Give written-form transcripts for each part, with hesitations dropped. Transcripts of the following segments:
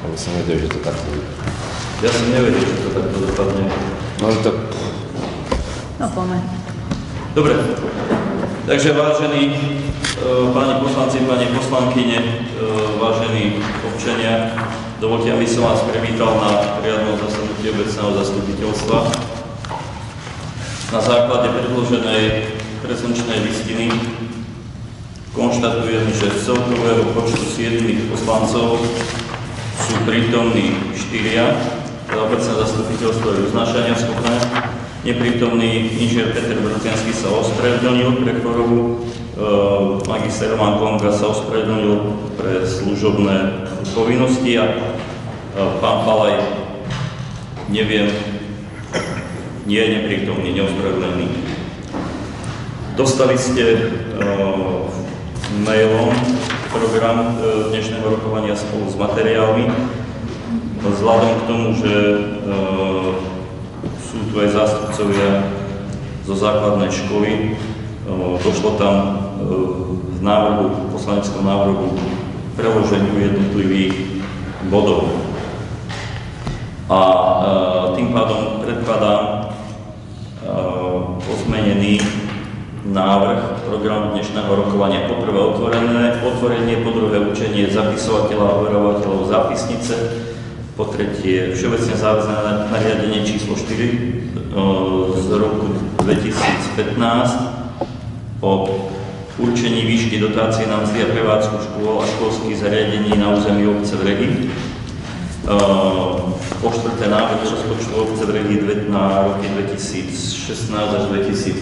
Lebo som vedel, že to takto bude. Ja som nevedel, že to takto dopadne. No to... No poďme. Dobre. Takže vážení páni poslanci, pani poslankyne, vážení občania, dovoľte, aby som vás privítal na riadnom zasadnutí obecného zastupiteľstva. Na základe predloženej prezumčnej listiny konštatujem, že z celkového počtu 7 poslancov sú prítomní 4, obecné zastupiteľstvo je uznášania schopné. Neprítomný inžinier Peter Brociansky sa ospravedlnil pre chorobu, magister Roman Konga sa ospravedlnil pre služobné povinnosti a pán Palaj, neviem, nie je neprítomný, neospravedlnený. Dostali ste mailom program dnešného rokovania spolu s materiálmi. Vzhľadom k tomu, že sú tu aj zástupcovia zo základnej školy, došlo tam v návrhu, poslaneckom návrhu preloženiu jednotlivých bodov. A tým pádom predkladám pozmenený návrh programu dnešného rokovania. Po prvé otvorenie, po druhé učenie zapisovateľa a overovateľov zápisnice, po tretie všeobecne záväzné nariadenie číslo 4 z roku 2015 o určení výšky dotácie na mzdy a prevádzku škôl a školských zariadení na území obce Brehy. Po štvrté návrh rozpočtu obce Brehy na roky 2016 až 2018.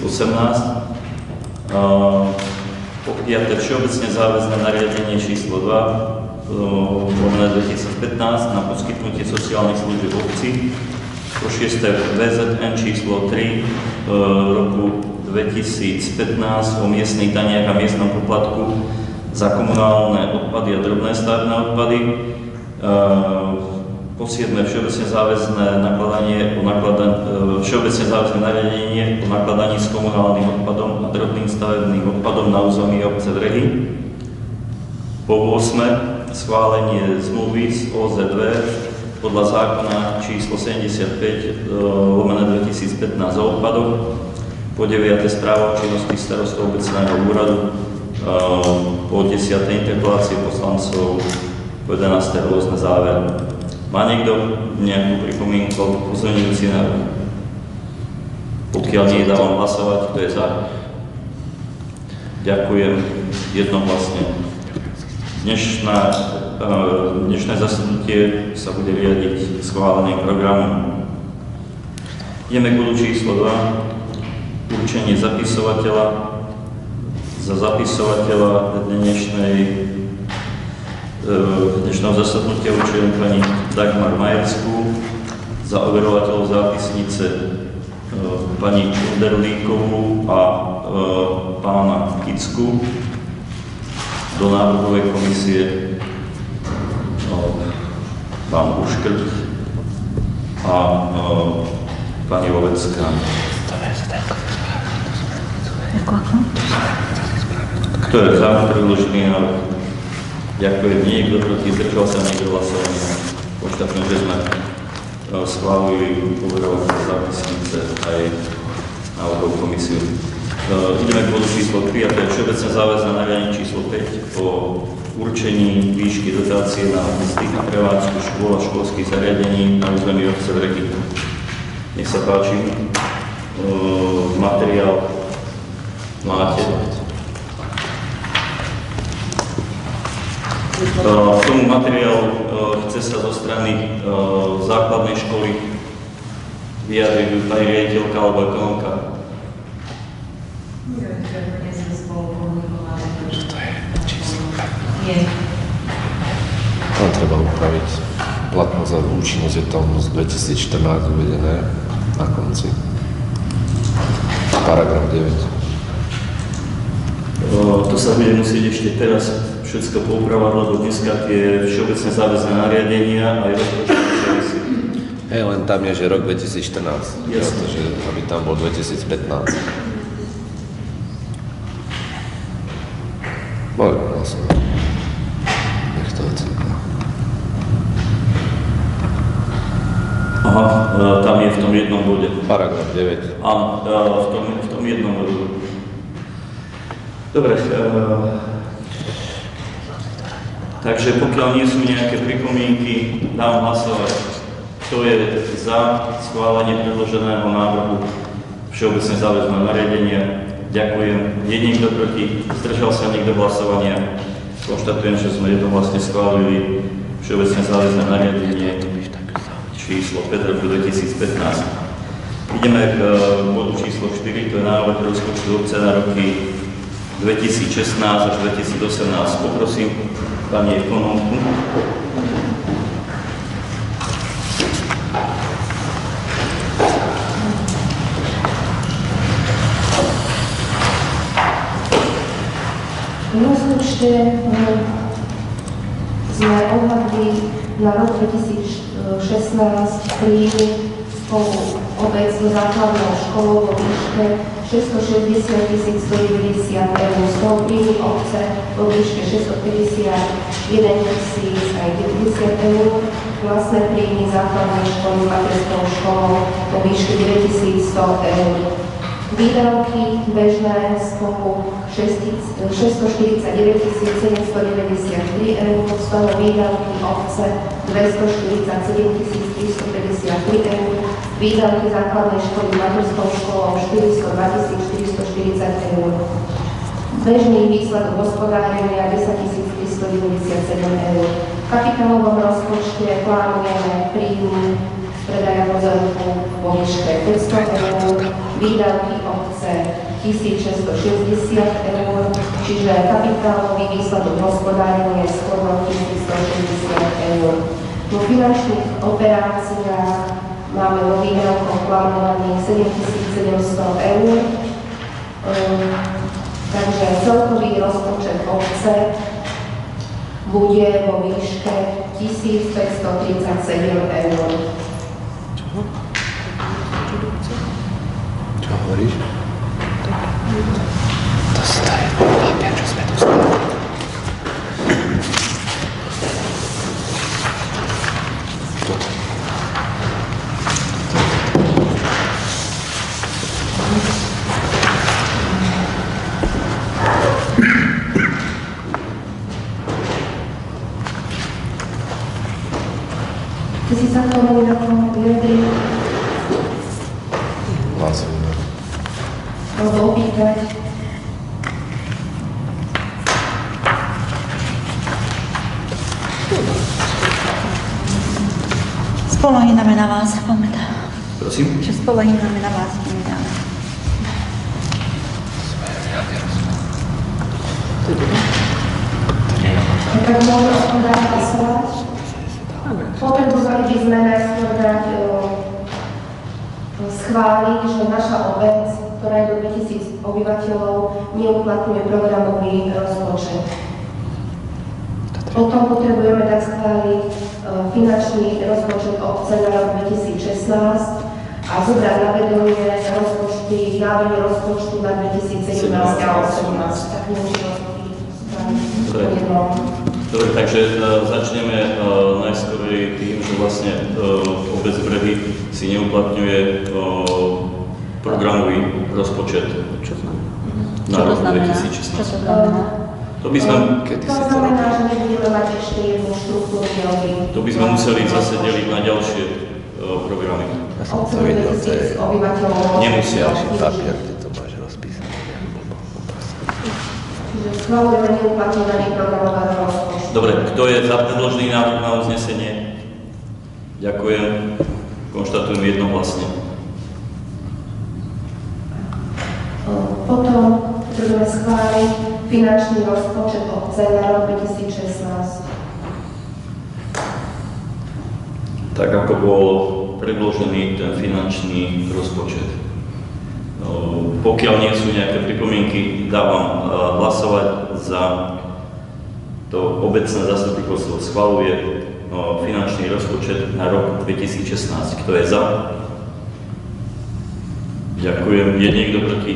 Po piaté všeobecne záväzné nariadenie číslo 2 2015 na poskytnutie sociálnych služieb v obci. Po šiesté VZN číslo 3 roku 2015 o miestnych daniach a miestnom poplatku za komunálne odpady a drobné stavebné odpady. Po siedme všeobecne záväzné nariadenie o nakladaní s komunálnym odpadom a drobným stavebným odpadom na území obce Brehy. Po 8. schválenie zmluvy z OZV podľa zákona číslo 75/2015 o odpadoch. Po 9. správa o činnosti starostov obecného úradu. Po 10. interpelácie poslancov. Po 11. rôzne závery. Má niekto nejakú pripomienku alebo pozmeňujúci návrh? Pokiaľ nie, dávam hlasovať, kto je za. Ďakujem jednohlasne. Dnešné zasadnutie sa bude riadiť schváleným programom. Ideme k bodu číslo 2. Určenie zapisovateľa. Za zapisovateľa dnešného zasadnutia určujem pani Dagmar Majerskú, za overovateľov zápisnice pani Čunderlíkovú a pána Kicku. Do návrhovej komisie pán Uškrt a pani Ovecká. Kto je za predložený návrh? Ďakujem. Niekto proti, zdržal sa niekto hlasovania. Konštatujem, že sme schválili overovateľ zápisnice aj návrhovú komisiu. Ideme k bodu číslo 3 a to je všeobecne záväzné nariadenie číslo 5 o určení výšky dotácie na mzdy a prevádzku škôl a školských zariadení na území obce Brehy. Nech sa páči, materiál máte. K tomu materiálu chce sa zo strany základnej školy vyjadriť pani riaditeľka alebo ekonomka. Tam treba upraviť platnosť a účinnosť, je tam z 2014 uvedené na konci. Paragraf 9. To sa bude musieť ešte teraz všetko poupravať, lebo dneska tie všeobecne záväzné nariadenia aj rozpočtové servisy. Len tam je, že rok 2014. Jasne. Pretože aby tam bol 2015. Boli vlastne. Nech to odsúka. tam je v tom jednom bode. Paragraf 9. Áno, v tom jednom bodu. Dobre. Takže pokiaľ nie sú nejaké pripomienky, dám hlasovať. Kto je za schválenie predloženého návrhu všeobecne záväzného nariadenia? Ďakujem. Je niekto proti? Zdržal sa niekto hlasovania? Konštatujem, že sme jednohlasne schválili všeobecne záväzné nariadenie číslo 5 roku 2015. Ideme k bodu číslo 4, to je návrh rozpočtu obce na roky 2016 až 2018. Poprosím pani ekonómku. V rozpočte sme odhadli na rok 2016 príjmy spolu obec so základnou školou vo výške 660 190 eur, z toho príjmy obce vo výške 651 090 eur, vlastné príjmy základnej školy s materskou školou vo výške 9100 eur. Výdavky bežné spolu 649 793 eur, z toho výdavky obce 247 353 eur, výdavky základnej školy s materskou školou 402 440 eur. Bežný výsledok hospodárenia 10 397 eur. V kapitálovom rozpočte plánujeme príjmy z predaja pozemku vo výške 500 eur, výdavky obce 1660 eur, čiže kapitálový výsledok hospodárenia je skoro 1160 eur. Vo finančných operáciách máme vo výdavkoch plánovaných 7700 eur, takže celkový rozpočet obce bude vo výške 1537 eur. Čo hovoríš? To staje papier, čo sme tu stali. Ty si sa k tomu vyjadril? Hlasujeme. Alebo opýtať? Spolehneme na vás, pamätá. Prosím. Že spolehneme na vás, pamätá. Tak môžeme o tom dať hlasovať? Potrebovali by sme najskôr dať schváliť, že naša obec, ktorá je do 2000 obyvateľov, neuplatňuje programový rozpočet. Potom potrebujeme dať schváliť finančný rozpočet obce na rok 2016 a zobrať na vedomie návrhy rozpočtu na 2017 a 2018. Tak nemôžeme Dobre, takže začneme najskôr tým, že vlastne obec Brehy si neuplatňuje programový rozpočet na rok 2016. Čo to znamená? To by sme, to znamená, že nebudeme mať ešte jednu štruktúru dielby. to by sme museli zase deliť na ďalšie programy. Ja som to videl, to je... obyvateľov. Nemusia. Papier, ty to máš rozpísané. Čiže schválujeme neuplatňovanie programového rozpočtu. Dobre, kto je za predložený návrh na uznesenie? Ďakujem. Konštatujem jednohlasne. Potom budeme schváliť finančný rozpočet obce na rok 2016. Tak ako bol predložený ten finančný rozpočet. Pokiaľ nie sú nejaké pripomienky, dávam hlasovať za to obecné zastupiteľstvo schvaľuje finančný rozpočet na rok 2016. Kto je za? Ďakujem. Je niekto proti?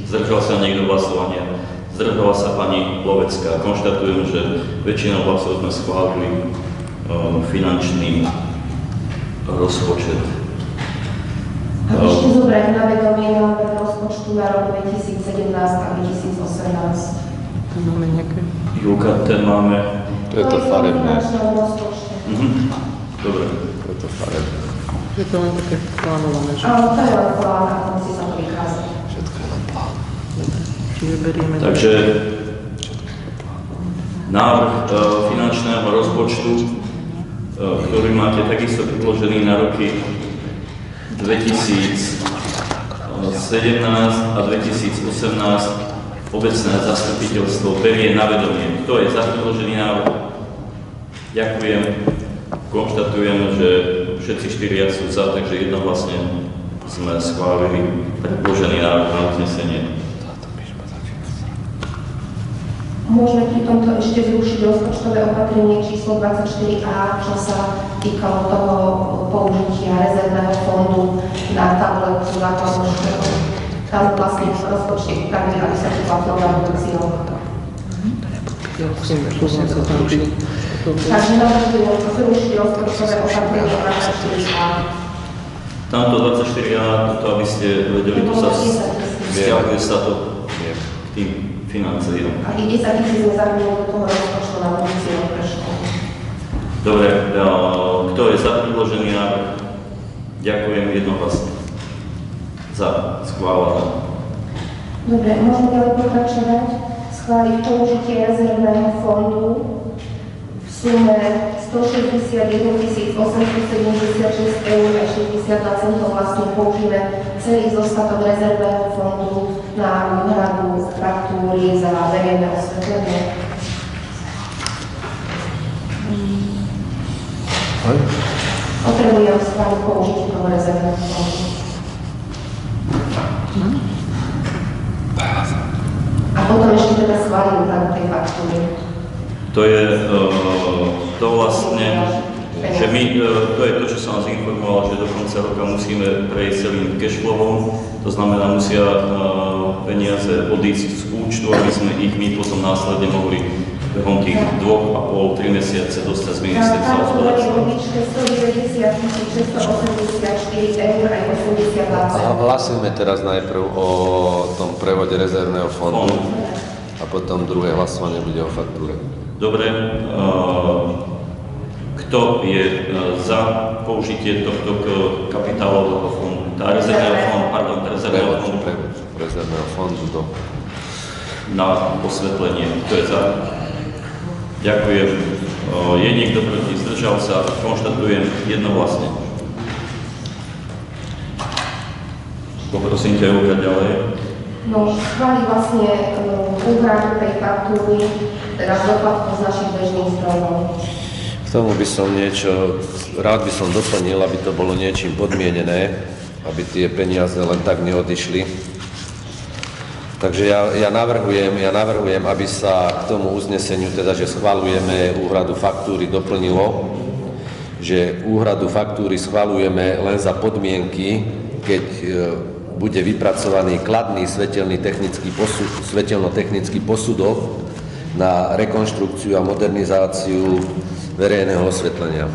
Zdržal sa niekto hlasovania? Zdržala sa pani Lovecká. Konštatujem, že väčšinou hlasov sme schválili finančný rozpočet A ešte zobrať na vedomie návrh rozpočtu na rok 2017 a 2018. Máme nejaké. Julka, ten máme. To je to farebné. Dobre. To je to farebné. Je to len také plánované, že? Áno, to je len plán a to musí sa to vykázať. Všetko je len plán. Čiže berieme... Takže návrh finančného rozpočtu, ktorý máte takisto predložený na roky 2017 a 2018, obecné zastupiteľstvo berie na vedomie. Kto je za predložený návrh? Ďakujem. Konštatujem, že všetci štyria sú za, takže jednohlasne sme schválili predložený návrh na uznesenie. Môžeme pri tomto ešte zrušiť rozpočtové opatrenie číslo 24A, čo sa týkalo toho použitia rezervného fondu na tabletu základnú školu. Tam vlastne v rozpočte upravili, aby sa to platilo na budúci rok. Takže navrhujem zrušiť rozpočtové opatrenie 24A. Tamto 24A, toto aby ste vedeli, to sa vzťahuje sa to k tým financiám. A tých 10 000 sme zahrnuli do toho rozpočtu na budúci rok pre školu. Dobre, kto je za predložený návrh? Ďakujem jednohlasne. Za schválené. Dobre, môžeme ďalej pokračovať. Schváliť použitie rezervného fondu v sume 161 876 eur a 62 centov. Vlastne použijeme celý zostatok rezervného fondu na úhradu faktúry za verejné osvetlenie. Potrebujem schváliť použitie toho rezervného fondu. A potom ešte teda schváliť úhradu tej faktúry. To je to vlastne, že my, to je to, čo som vás informoval, že do konca roka musíme prejsť celým cashflowom, to znamená, musia peniaze odísť z účtu, aby sme ich my potom následne mohli behom tých 2,5-3 mesiace dostať z ministerstva hospodárstva. Hlasujeme teraz najprv o tom prevode rezervného fondu a potom druhé hlasovanie bude o faktúre. Dobre, kto je za použitie tohto kapitálového fondu? Rezervného fondu na osvetlenie. Kto je za? Ďakujem. Je niekto proti? Zdržal sa? Konštatujem jednohlasne. Poprosím ťa uhrať ďalej. No, schváli vlastne úhradu tej faktúry, teda doplatku z našich bežných zdrojov. K tomu by som rád by som doplnil, aby to bolo niečím podmienené, aby tie peniaze len tak neodišli. Takže ja navrhujem, aby sa k tomu uzneseniu, teda, že schvaľujeme úhradu faktúry, doplnilo, že úhradu faktúry schvaľujeme len za podmienky, keď bude vypracovaný kladný svetelno-technický posudok na rekonštrukciu a modernizáciu verejného osvetlenia.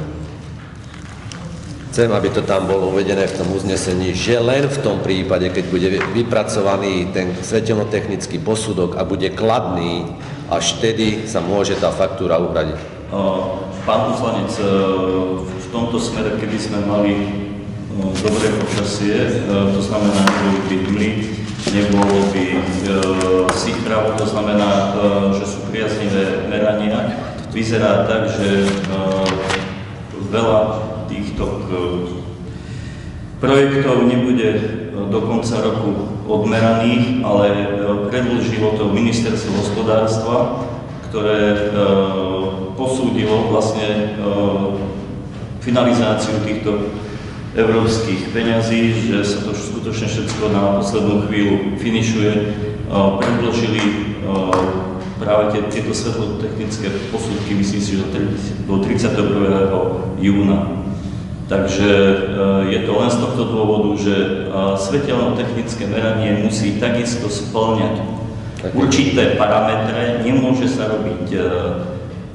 Chcem, aby to tam bolo uvedené v tom uznesení, že len v tom prípade, keď bude vypracovaný ten svetelno-technický posudok a bude kladný, až vtedy sa môže tá faktúra uhradiť. Pán poslanec, v tomto smere, keby sme mali dobré počasie, to znamená, nebolo by hmly, nebolo by sichrav, to znamená, že sú priaznivé merania. Vyzerá tak, že veľa týchto projektov nebude do konca roku odmeraných, ale predĺžilo to ministerstvo hospodárstva, ktoré posúdilo vlastne finalizáciu týchto európskych peňazí, že sa to skutočne všetko na poslednú chvíľu finišuje. Predložili práve tieto svetlotechnické posúdky, myslím si, že do 31. júna. Takže je to len z tohto dôvodu, že svetelno-technické meranie musí takisto spĺňať určité parametre. Nemôže sa robiť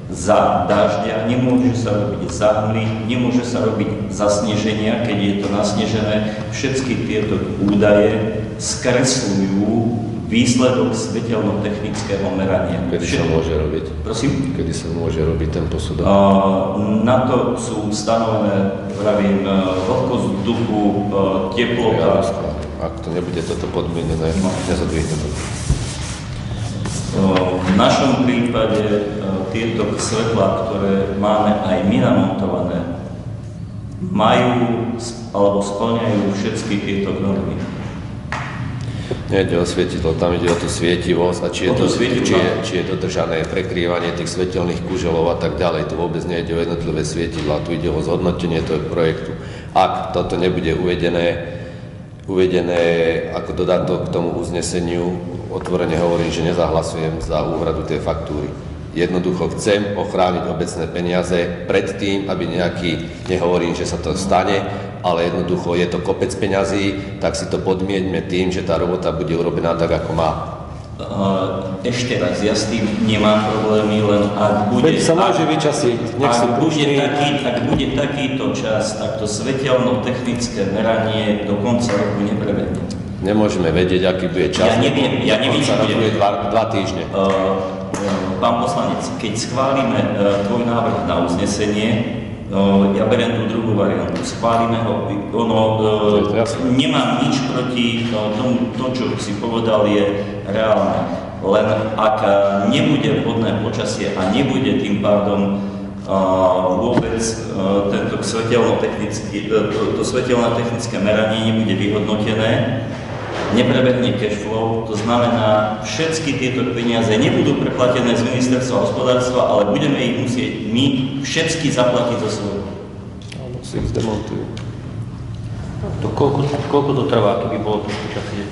za dažďa, nemôže sa robiť za hmly, nemôže sa robiť za sneženia, keď je to nasnežené. Všetky tieto údaje skresľujú výsledok svetelno-technického merania. Kedy sa môže robiť? Prosím? Kedy sa môže robiť ten posudok? Na to sú stanovené, pravím, vlhkosť vzduchu, teplota. Ak to nebude toto podmienené, nezodvihne to. V našom prípade tieto svetlá, ktoré máme aj my namontované, majú alebo splňajú všetky tieto normy. Nejde o svietidlo, tam ide o tú svietivosť a či je dodržané prekrývanie tých svetelných kuželov a tak ďalej. Tu vôbec nejde o jednotlivé svietidlá, tu ide o zhodnotenie toho projektu. Ak toto nebude uvedené ako dodatok k tomu uzneseniu, otvorene hovorím, že nezahlasujem za úhradu tej faktúry. Jednoducho chcem ochrániť obecné peniaze pred tým, aby nehovorím, že sa to stane, ale jednoducho je to kopec peňazí, tak si to podmieňme tým, že tá robota bude urobená tak, ako má. Ešte raz, ja s tým nemám problémy, len ak bude... Veď sa môže vyčasiť, nech si púšni. Ak bude takýto čas, tak to svetelno-technické meranie do konca roku neprebehne. Nemôžeme vedieť, aký bude čas. Ja neviem, či bude 2 týždne. Pán poslanec, keď schválime tvoj návrh na uznesenie, ja beriem tú druhú variantu, schválime ho, nemám nič proti tomu, to, čo si povedal, je reálne. Len ak nebude vhodné počasie a nebude tým pádom vôbec to svetelno-technické meranie nebude vyhodnotené, neprebehne cash flow, to znamená, všetky tieto peniaze nebudú preplatené z ministerstva hospodárstva, ale budeme ich musieť my všetky zaplatiť zo svojho. Alebo si ich zdemontujú. Koľko to trvá, keby bolo to počasie?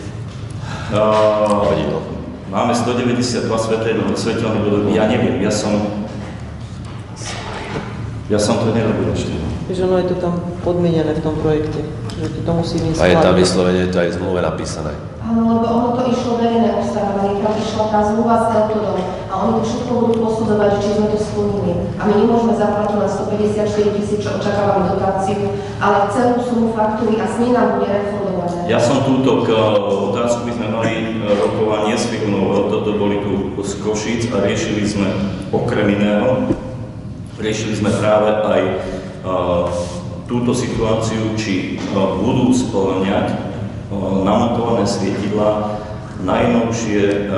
Máme 192 svetelných bodov, ja neviem, ja som to nerobil ešte. Že ono je to tam podmienené v tom projekte, že to musí byť A je tam vyslovene, to aj v zmluve napísané. Áno, lebo ono to išlo verejné obstarávanie, tam išla tá zmluva s Eltodom a oni to všetko budú posudzovať, či sme to splnili. A my nemôžeme zaplatiť len 154 000, čo očakávame dotáciu, ale celú sumu faktúry a s nej nám bude refundované. Ja som túto otázku, by sme mali rokovanie s firmou Elto, to boli tu z Košíc a riešili sme okrem iného, práve aj túto situáciu, či budú spĺňať namontované svietidlá najnovšie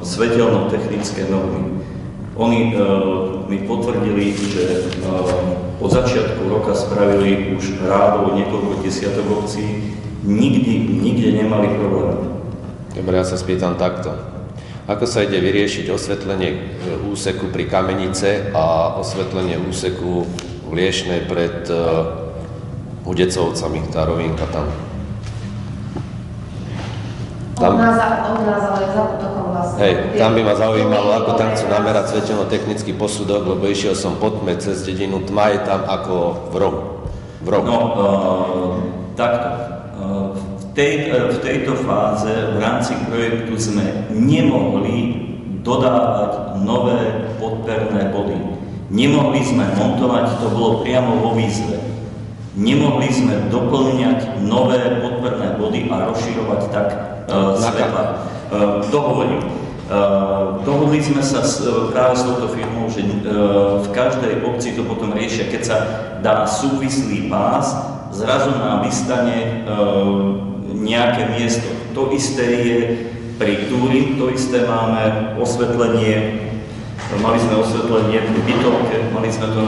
svetelno-technické normy. Oni mi potvrdili, že od začiatku roka spravili už rádovo niekoľko desiatok obcí, nikde nemali problém. Dobre, ja sa spýtam takto. Ako sa ide vyriešiť osvetlenie úseku pri Kamenice a osvetlenie úseku v Liešnej pred Udecovcami, tá rovinka tam? Od nás ale za útokom vlastne. Hej, tam by ma zaujímalo, ako tam chcú namerať svetelno-technický posudok, lebo išiel som pod tme cez dedinu, tma je tam ako v rohu. No, takto. V tejto fáze v rámci projektu sme nemohli dodávať nové podperné body. Nemohli sme montovať, to bolo priamo vo výzve. Nemohli sme doplňať nové podperné body a rozširovať tak svetla. Dohodli sme sa práve s touto firmou, že v každej obci to potom riešia, keď sa dá súvislý pás, zrazu nám vystane nejaké miesto. To isté je pri Túri, to isté máme osvetlenie, mali sme osvetlenie pri bytovke, mali sme to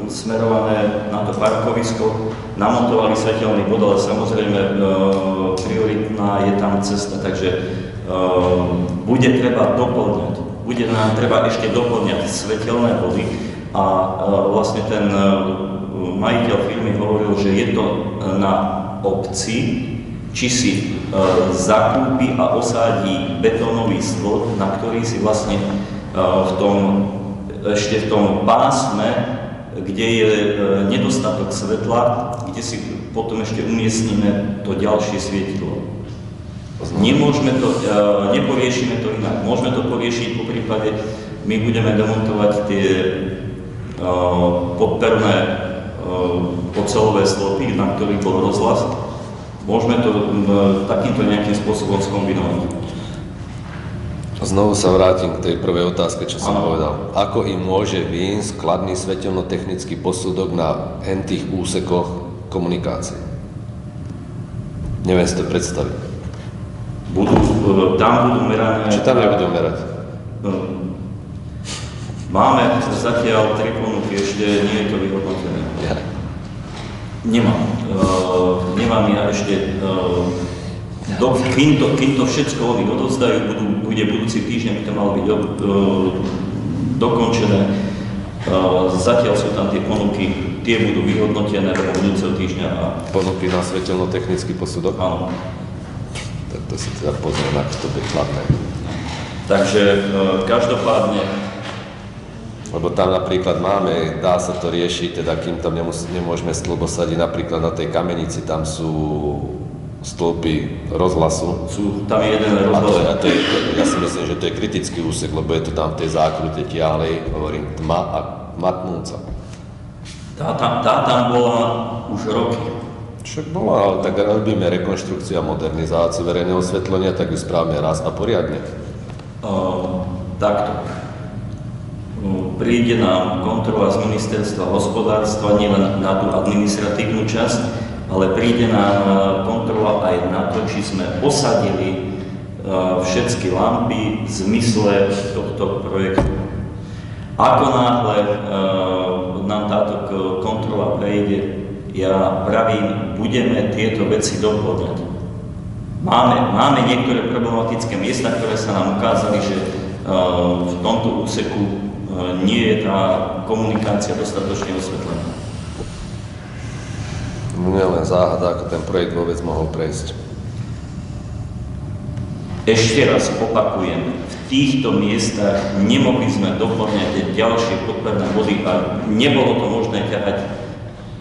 smerované na to parkovisko, namontovali svetelný bod, ale samozrejme prioritná je tam cesta, takže bude treba doplňať, bude nám treba ešte doplňať svetelné body a vlastne ten majiteľ firmy hovoril, že je to na obci, či si zakúpi a osádí betónový stĺp, na ktorý si vlastne ešte v tom pásme, kde je nedostatok svetla, kde si potom ešte umiestníme to ďalšie svietidlo. Neporiešime to inak. Môžeme to poriešiť po prípade my budeme demontovať tie podperné oceľové stĺpy, na ktorých bol rozhlas. Môžeme to takýmto nejakým spôsobom skombinovať. Znovu sa vrátim k tej prvej otázke, čo som povedal. Ako im môže výjsť kladný svetelno-technický posudok na tých úsekoch komunikácie? Neviem si to predstaviť. Tam budú merané... Či tam nebudú merať? Máme zatiaľ 3 ponuky, ešte nie je to vyhodnotené. Ja. Nemám ja ešte... Kým to všetko oni odovzdajú, bude budúci týždeň, by to malo byť dokončené. Zatiaľ sú tam tie ponuky, tie budú vyhodnotené do budúceho týždňa. Ponuky na svetelno-technický posudok? Áno. Tak to si teda pozriem, ako to bude kladné. Takže každopádne... Lebo tam napríklad máme, dá sa to riešiť, teda kým tam nemôžeme stĺp osadiť, napríklad na tej Kamenici, tam sú stĺpy rozhlasu. Tam je jeden rozhlas. Ja si myslím, že to je kritický úsek, lebo je to tam v tej zákrute tiahlej, hovorím, tma a matnúca. Tá tam bola už roky. Však bola, ale tak robíme rekonštrukciu a modernizáciu verejného osvetlenia, tak ju správame raz a poriadne. Takto. Príde nám kontrola z ministerstva hospodárstva nielen na tú administratívnu časť, ale príde nám kontrola aj na to, či sme osadili všetky lampy v zmysle tohto projektu. Ako náhle nám táto kontrola prejde, ja pravím, budeme tieto veci doplňať. Máme niektoré problematické miesta, ktoré sa nám ukázali, že v tomto úseku nie je tá komunikácia dostatočne osvetlená. Mne len záhada, ako ten projekt vôbec mohol prejsť. Ešte raz opakujem, v týchto miestach nemohli sme doplňať ďalšie podperné body a nebolo to možné ťahať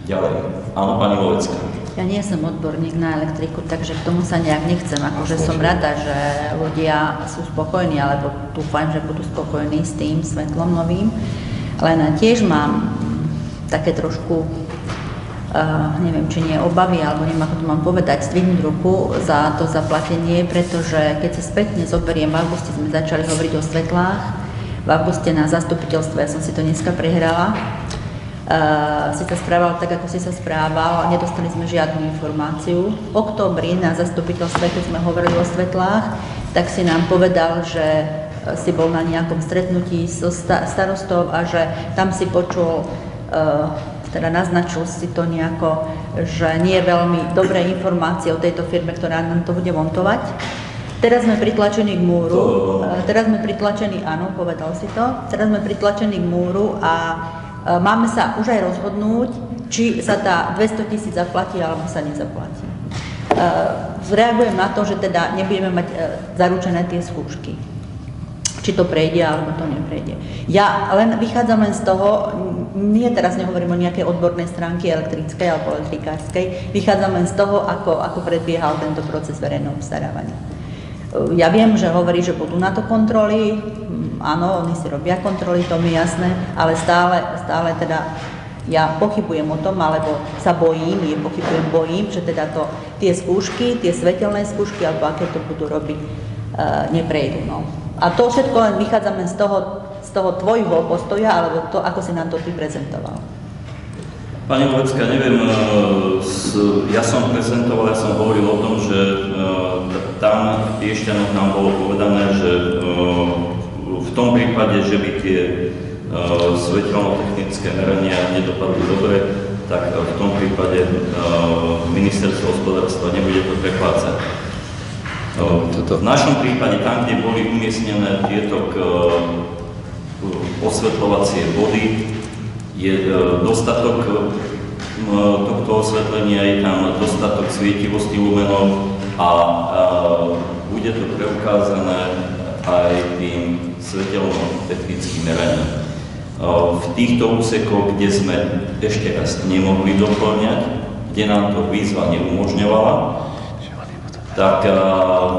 ďalej. Áno, pani Lovecká. Ja nie som odborník na elektriku, takže k tomu sa nejak nechcem. Akože som rada, že ľudia sú spokojní, alebo dúfam, že budú spokojní s tým svetlom novým. Len tiež mám také trošku, neviem, či nie obavy, alebo neviem, ako to mám povedať, zdvihnúť ruku za to zaplatenie, pretože keď sa spätne zoberiem, v auguste sme začali hovoriť o svetlách, v auguste na zastupiteľstve, ja som si to dneska prehrala, si sa správal tak, ako si sa správal a nedostali sme žiadnu informáciu. V októbri na zastupiteľstve, keď sme hovorili o svetlách, tak si nám povedal, že si bol na nejakom stretnutí so starostou a že tam si počul, teda naznačil si to nejako, že nie je veľmi dobré informácie o tejto firme, ktorá nám to bude montovať. Teraz sme pritlačení k múru, áno, povedal si to, teraz sme pritlačení k múru a máme sa už aj rozhodnúť, či sa tá 200 000 zaplatí, alebo sa nezaplatí. Reagujem na to, že teda nebudeme mať zaručené tie skúšky. Či to prejde, alebo to neprejde. Ja len vychádzam len z toho, teraz nehovorím o nejakej odbornej stránke elektrickej alebo elektrikárskej, vychádzam len z toho, ako predbiehal tento proces verejného obstarávania. Ja viem, že hovorí, že budú na to kontroly, áno, oni si robia kontroly, to mi je jasné, ale stále teda ja pochybujem o tom, alebo sa bojím, že teda tie skúšky, tie svetelné skúšky, alebo aké to budú robiť, neprejdú. No. A to všetko len vychádzame z toho tvojho postoja, alebo to, ako si nám to ty prezentoval. Pani Lovecká, neviem, ja som hovoril o tom, že tam v Piešťanoch nám bolo povedané, že v tom prípade, že by tie svetelno-technické merania nedopadli dobre, tak v tom prípade ministerstvo hospodárstva nebude to preplácať. V našom prípade, tam, kde boli umiestnené tieto osvetľovacie body, je dostatok tohto osvetlenia, je tam dostatok svietivosti lumenov a bude to preukázané aj tým svetelno-technickým meraním. V týchto úsekoch, kde sme ešte raz nemohli doplňať, kde nám to výzva neumožňovala, tak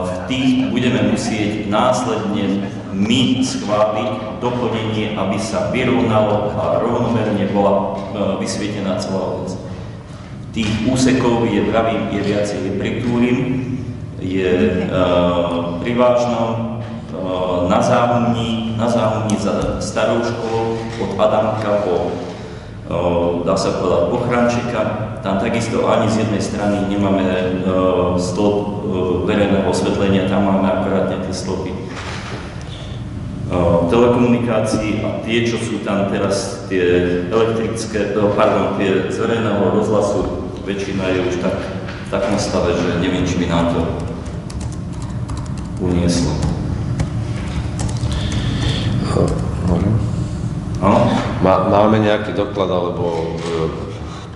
v tých budeme musieť následne my schváliť doplnenie, aby sa vyrovnalo a rovnomerne bola vysvietená celá obec. Tých úsekov je viacej, je pri Túrim, je pri Vážnom, na Záhumní za starou školou, od Adamka po, dá sa povedať, Bochrančeka. Tam takisto ani z jednej strany nemáme stĺp verejného osvetlenia, tam máme akorátne tie stĺpy telekomunikácií a tie, čo sú tam teraz, tie elektrické, tie z verejného rozhlasu, väčšina je už tak v takom stave, že neviem, či by nám to unieslo. Máme nejaký doklad alebo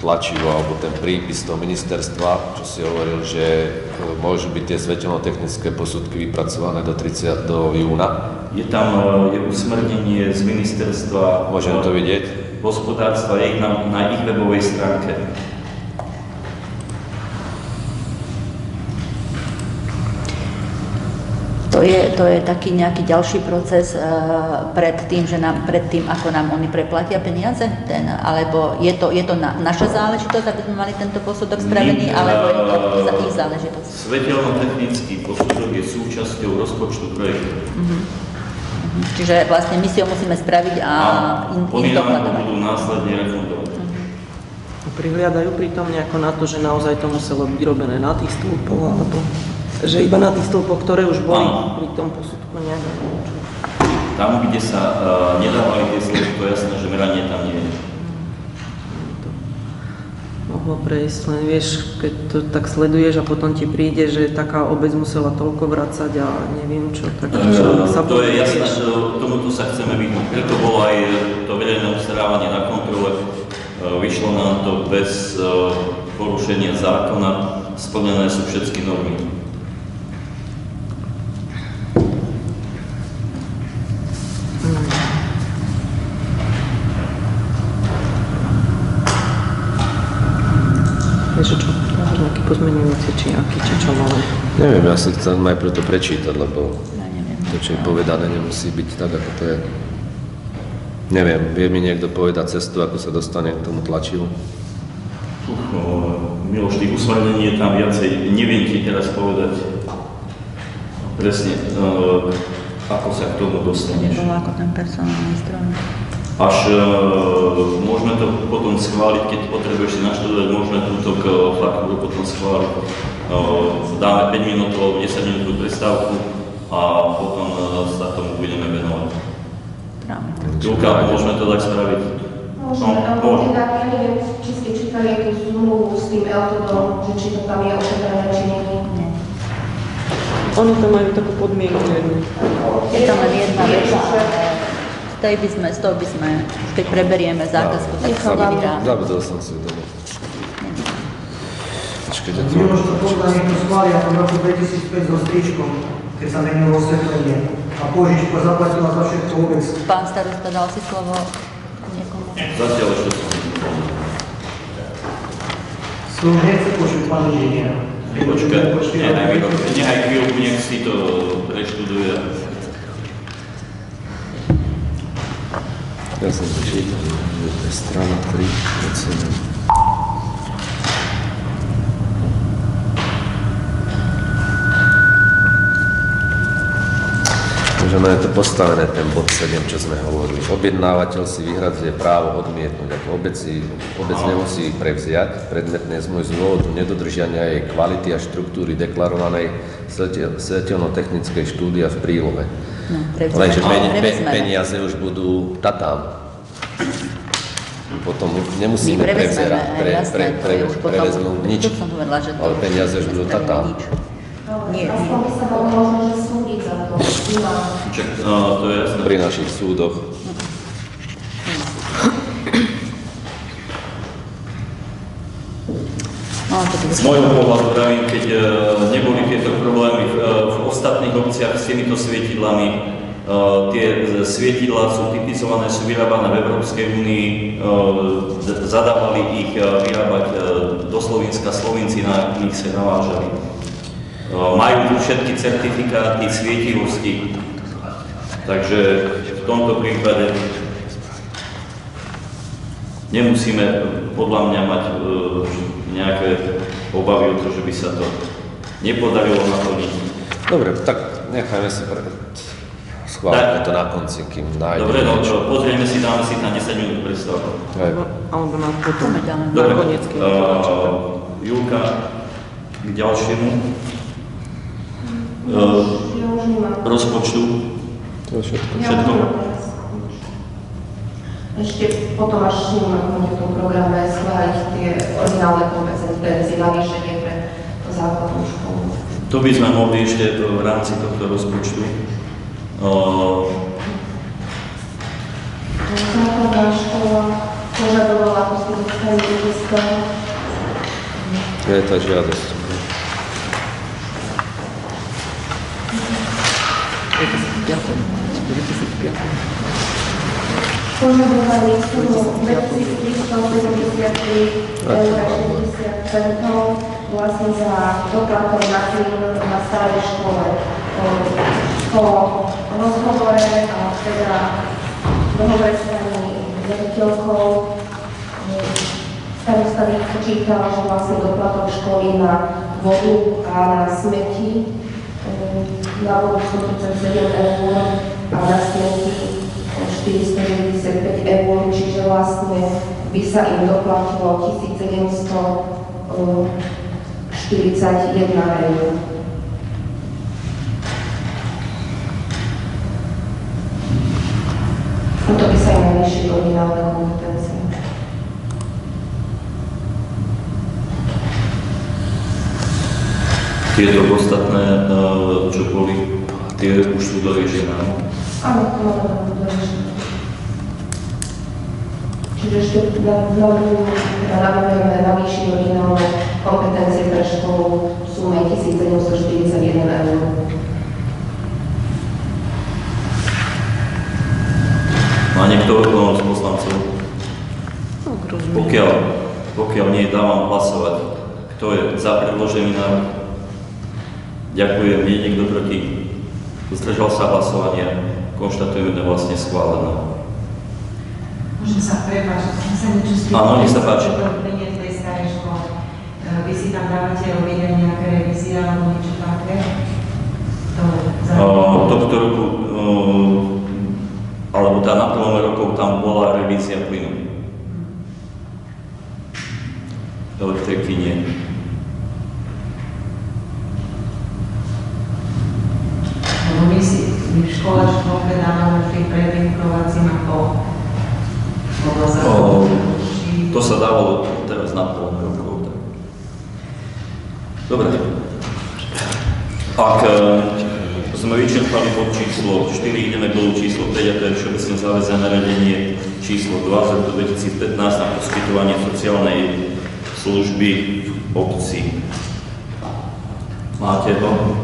tlačivo alebo ten prípis toho ministerstva, čo si hovoril, že môžu byť tie svetelnotechnické posudky vypracované do 30. júna? Je tam usmernenie z ministerstva. Môžem to vidieť? Hospodárstva, je na ich webovej stránke. To je taký nejaký ďalší proces pred tým, ako nám oni preplatia peniaze? Alebo je to naša záležitosť, aby sme mali tento posudok spravený, alebo je to ich záležitosť? Svetelno-technický posudok je súčasťou rozpočtu projektu. Čiže vlastne my si ho musíme spraviť a oni nám to budú následne refundovať. Prihliadajú pritom nejako na to, že naozaj to muselo byť robené na tých stĺpoch, alebo že iba na tých stĺpoch, ktoré už boli pri tom posudku nejak. Tam, kde sa nedávali tie stĺpy, to je jasné, že meranie tam nie je. Mohlo prejsť, len vieš, keď to tak sleduješ a potom ti príde, že taká obec musela toľko vracať a neviem čo, tak to je jasné, že tomuto sa chceme vyhnúť. Preto bolo aj to verejné obstarávanie na kontrole. Vyšlo nám to bez porušenia zákona, splnené sú všetky normy. Vieš čo? Nejaký pozmeňujúci, či aký, či čo máme? Neviem, ja si chcem najprv to prečítať, lebo to, čo je povedané, nemusí byť tak, ako to je. Neviem, vie mi niekto povedať cestu, ako sa dostane k tomu tlačivu? Miloš, tých usmernení je tam viacej. Neviem ti teraz povedať presne, ako sa k tomu dostaneš. Nebolo ako ten personálny zdroj. Až môžeme to potom schváliť, keď potrebuješ si naštudovať, môžeme túto faktúru potom schváliť. Dáme 5 minút alebo 10 minút prestávku a potom sa tomu budeme venovať. Ľuka, môžeme to tak spraviť? Môžeme, alebo teda, ja neviem, či ste čítali tú zmluvu s tým Eltodom, že či to tam je ošetrené, či nie. Oni tam majú takú podmienku jednu. Je tam len jedna veta, z toho by sme, keď preberieme zákazku, tak sa nevydá. Zabudol som si doma. Počkajte, to... Miloš, to podľa niekto schvália v roku 2005 so stričkom, keď sa menilo osvetlenie. A požičku zaplatila za všetko vôbec. Pán starosta, dal si slovo niekomu? Zatiaľ ešte som. Slovo nechce počuť pán inžinier. Počkaj, nechaj chvíľku, nech si to preštuduje. Ja som čítal, že to je strana 3, 7. Že je to postavené, ten bod 7, čo sme hovorili. Objednávateľ si vyhradzuje právo odmietnúť. Ako obec nemusí prevziať predmetné zmluvy z dôvodu nedodržania jej kvality a štruktúry deklarovanej svetelno-technickej štúdia v prílohe. Lenže peniaze už budú tatám. Potom nemusíme prevzerať. Prevezmú nič. Ale peniaze už budú tatám. Nie. Aspoň by sa bolo možno, že súdiť za to. To je jasné. Pri našich súdoch. Z môjho pohľadu pravím, keď neboli tieto problémy v ostatných obciach s týmito svietidlami, tie svietidlá sú typizované, sú vyrábané v Európskej únii, zadávali ich vyrábať do Slovenska, Slovenci na nich sa navážali. Majú tu všetky certifikáty svietivosti. Takže v tomto prípade nemusíme podľa mňa mať nejaké obavy o to, že by sa to nepodarilo naplniť. Dobre, tak nechajme si schválime to na konci, kým nájdeme Dobre, no niečo. pozrieme si, dáme si na 10 minút prestávku. Hej. Alebo na potom. Dobre, Nakoniec, keď to načítam. Julka, k ďalšiemu Ja už nemám. rozpočtu. To je všetko. Všetko? Ešte potom, až nemám v tom programe schváliť tie originálne kompetencie, navýšenie pre základnú školu. To by sme mohli ešte v rámci tohto rozpočtu. Základná škola požadovala posledné dneska. Je tá žiadosť. Požadovali sumu 2373 eur 60 centov vlastne za doplatok na plyn na starej škole. Po rozhovore a teda dohovore s pani riaditeľkou starosta vypočítal, že vlastne doplatok školy na vodu a na smeti na vodu 137 eur a na smeti 495 eur, čiže vlastne by sa im doplatilo 1741 eur. A to by sa im navýšili originálne kompetencie. Tieto ostatné, čo boli, tie už sú doriešené. Áno, to máme doriešené. Čiže ešte navrhujeme navýšiť originálne kompetencie pre školu v sume 1741 eur. Má niekto z poslancov? Pokiaľ nie, dávam hlasovať. Kto je za predložený návrh? Ďakujem. Je niekto proti? Zdržal sa hlasovania. Konštatujeme, že vlastne schválené. Môžem sa prepáčiť, som sa niečo spýtať. Áno, nech sa páči. V tej starej škole. Vy si tam dávate robiť aj nejaké revízie alebo niečo také? Tohto roku, alebo tá na prvom rokov tam bola revízia plynu. Elektriky nie. My v škole dávame vždy predinkovací na pol. To sa dávalo teraz na prvom rokov. Dobre. Ak sme vyčerpali bod číslo 4, ideme k bodu číslo 5, a to je všeobecne záväzné nariadenie číslo 2 z roku 2015 na poskytovanie sociálnej služby v obci. Máte ho?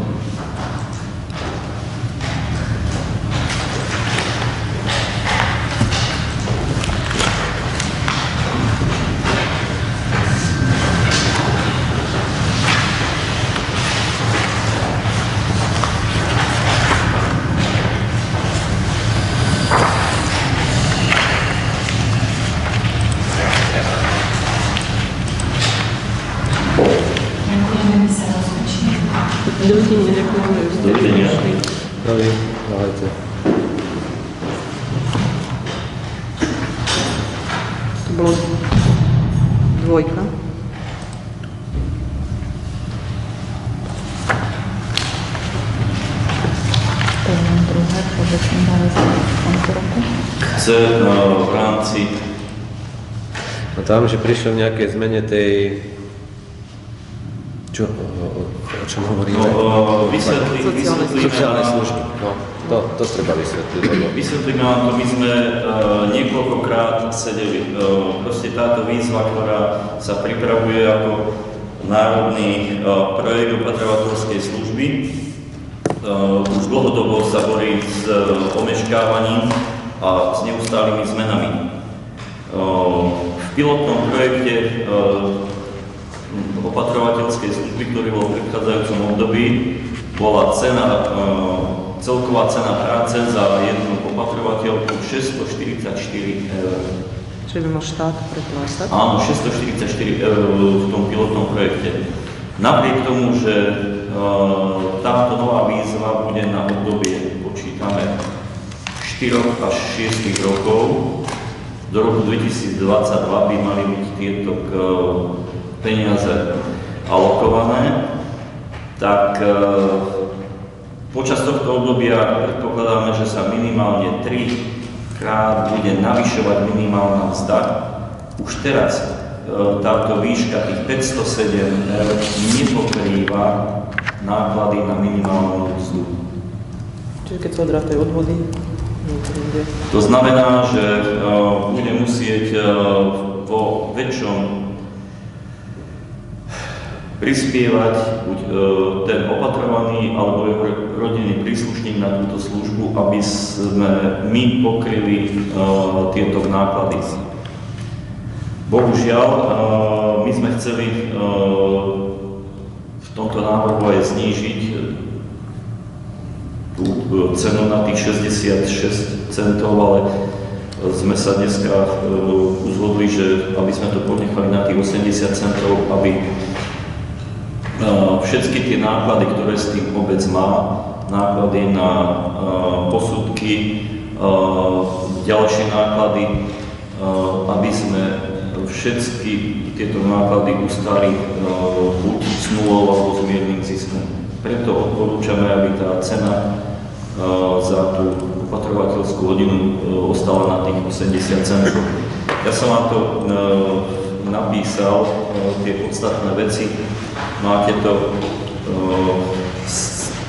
Dovidenia, ďakujem. Dovidenia. Dávajte. To bolo dvojka. To je len druhé, všeobecne záväzné v tomto roku. Chce v rámci A tam, že prišiel nejaké zmene tej... Čo, o čom hovoríme? vysvetlíme Sociálnej služby. No, to treba vysvetliť. Vysvetlíme vám to, my sme niekoľkokrát sedeli. Proste táto výzva, ktorá sa pripravuje ako národný projekt opatrovateľskej služby, už dlhodobo sa borí s omeškávaním a s neustálými zmenami. V pilotnom projekte opatrovateľskej služby, ktorý bol v predchádzajúcom období, bola cena celková cena práce za jednu opatrovateľku 644 eur. Čiže by mal štát preplácať? Áno, 644 eur v tom pilotnom projekte. Napriek tomu, že táto nová výzva bude na obdobie, počítame, 4 až 6 rokov, do roku 2022 by mali byť tieto peniaze alokované, tak počas tohto obdobia predpokladáme, že sa minimálne 3-krát bude navyšovať minimálna mzda. Už teraz táto výška tých 507 eur nepokrýva náklady na minimálnu mzdu. Čiže keď sa odrátajú odvody? To znamená, že bude musieť vo väčšom prispievať buď ten opatrovaný alebo jeho rodinný príslušník na túto službu, aby sme my pokryli tieto náklady. Bohužiaľ, my sme chceli v tomto návrhu aj znížiť tú cenu na tých 66 centov, ale sme sa dneska uzhodli, že aby sme to ponechali na tých 80 centov, aby všetky tie náklady, ktoré s tým obec má, náklady na posudky, ďalšie náklady, aby sme všetky tieto náklady ustali buď s nulou alebo s miernym ziskom. Preto odporúčame, aby tá cena za tú opatrovateľskú hodinu ostala na tých 80 centov. Ja som vám to napísal, tie podstatné veci. Máte to v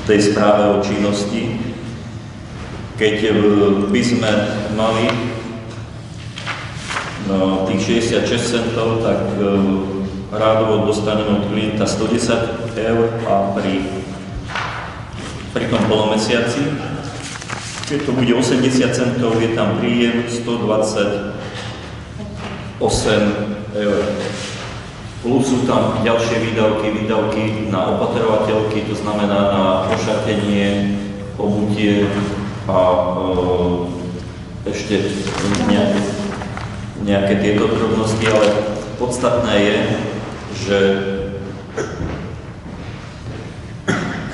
tej správe o činnosti. Keď by sme mali tých 66 centov, tak rádovo dostaneme od klienta 110 eur a pri tom polomesiaci, keď to bude 80 centov, je tam príjem 128 eur. Plus sú tam ďalšie výdavky na opatrovateľky, to znamená na ošatenie, obutie a ešte nejaké tieto drobnosti, ale podstatné je, že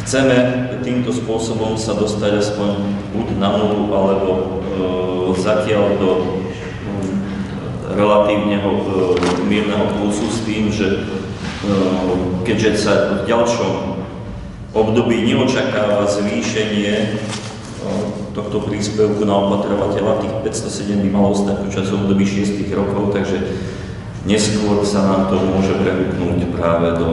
chceme týmto spôsobom sa dostať aspoň buď na nulu, alebo zatiaľ do relatívneho mierneho plusu s tým, že keďže sa v ďalšom období neočakáva zvýšenie tohto príspevku na opatrovateľa, tých 507 by malo ostať počas období 6 rokov, takže neskôr sa nám to môže prehúpnúť práve do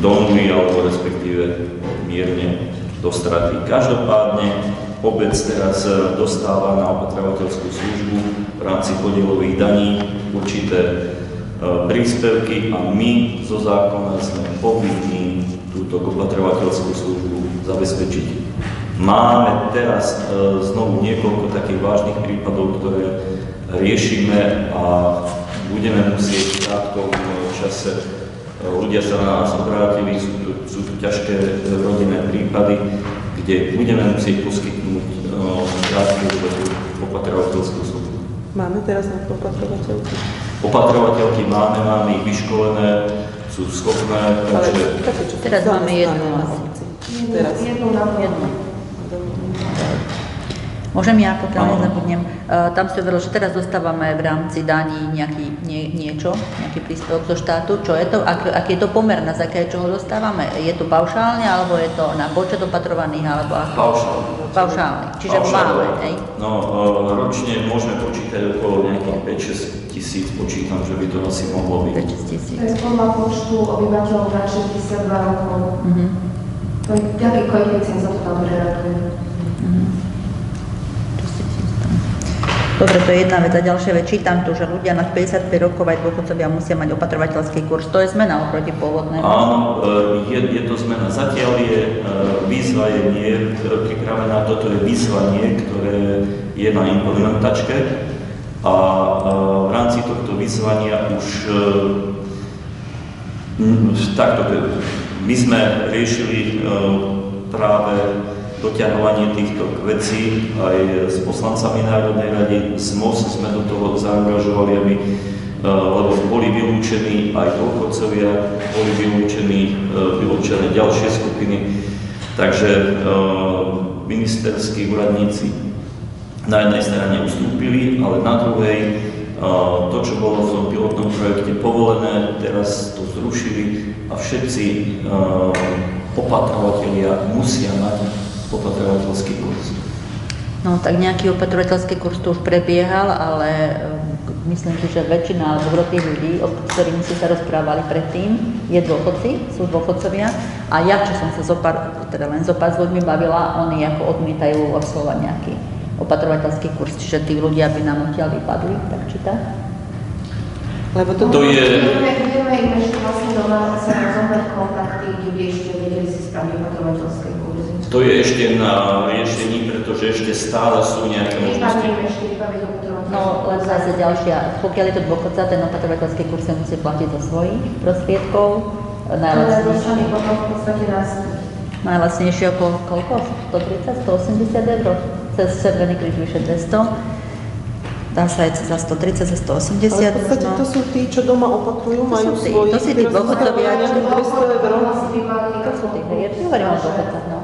nuly, alebo respektíve mierne do straty. Každopádne obec teraz dostáva na opatrovateľskú službu v rámci podielových daní určité príspevky a my zo zákona sme povinní túto opatrovateľskú službu zabezpečiť. Máme teraz znovu niekoľko takých vážnych prípadov, ktoré riešime a budeme musieť v krátkom čase, ľudia sa na nás obrátili, sú tu ťažké rodinné prípady, kde budeme musieť poskytnúť krátku opatrovateľskú službu. Máme teraz na opatrovateľky? Opatrovateľky máme ich vyškolené, sú schopné, takže... Teraz máme jednu asi. Jednu na jednu. Môžem ja, pokiaľ nezabudnem, tam si hovoril, že teraz dostávame v rámci daní nejaký príspevok zo štátu. Čo je to? Aký je to pomer, na základe čoho dostávame? Je to paušálne, alebo je to na počet opatrovaných, alebo ako? Paušálne. Čiže máme, hej? No, ročne môžeme počítať okolo nejakých 5-6 tisíc, počítam, že by to asi mohlo byť. 5-6 tisíc. To je podľa počtu obyvateľov na 62 rokov. Jaký koeficient sa to tam preraduje? Dobre, to je jedna vec. A ďalšia vec, čítam tu, že ľudia nad 55 rokov aj dôchodcovia musia mať opatrovateľský kurz. To je zmena oproti pôvodnému? Áno, je to zmena. Zatiaľ výzva je nie pripravená, toto je výzvanie, ktoré je na implementačke a v rámci tohto výzvania už takto my sme riešili práve doťahovanie týchto vecí aj s poslancami Národnej rady, z MOS sme do toho zaangažovali, aby lebo boli vylúčení aj dôchodcovia, boli vylúčené ďalšie skupiny. Takže ministerskí úradníci na jednej strane ustúpili, ale na druhej to, čo bolo v tom pilotnom projekte povolené, teraz to zrušili a všetci opatrovatelia musia mať opatrovateľský kurz. No tak nejaký opatrovateľský kurz tu už prebiehal, ale myslím si, že väčšina alebo gro tých ľudí, o ktorými ste sa rozprávali predtým, sú dôchodcovia. A ja, čo som sa len zopár s ľuďmi bavila, oni ako odmietajú absolvovať nejaký opatrovateľský kurz, čiže tí ľudia by nám odtiaľ vypadli, tak či tak? Lebo to je... Budeme im ešte vlastne doma sa rozobrať kontakty, kde by ešte vedeli si spraviť opatrovateľské kurzy. To je ešte na riešení, pretože ešte stále sú nejaké možnosti. No, len zase ďalšia, pokiaľ je to dôchodca, ten opatrovateľský kurz sa musí platiť zo svojich prostriedkov, najlacnejšie. potom v podstate nás Najlacnejšie okolo koľko? 130, 180 eur? Cez Červený kríž vyše 200. Dá sa aj za 130, za 180. Ale v podstate to sú tí, čo doma opatrujú, majú svojich. To sú tí dôchodcovia, čo 200 eur. To sú tí, ja hovorím o dôchodcach, no.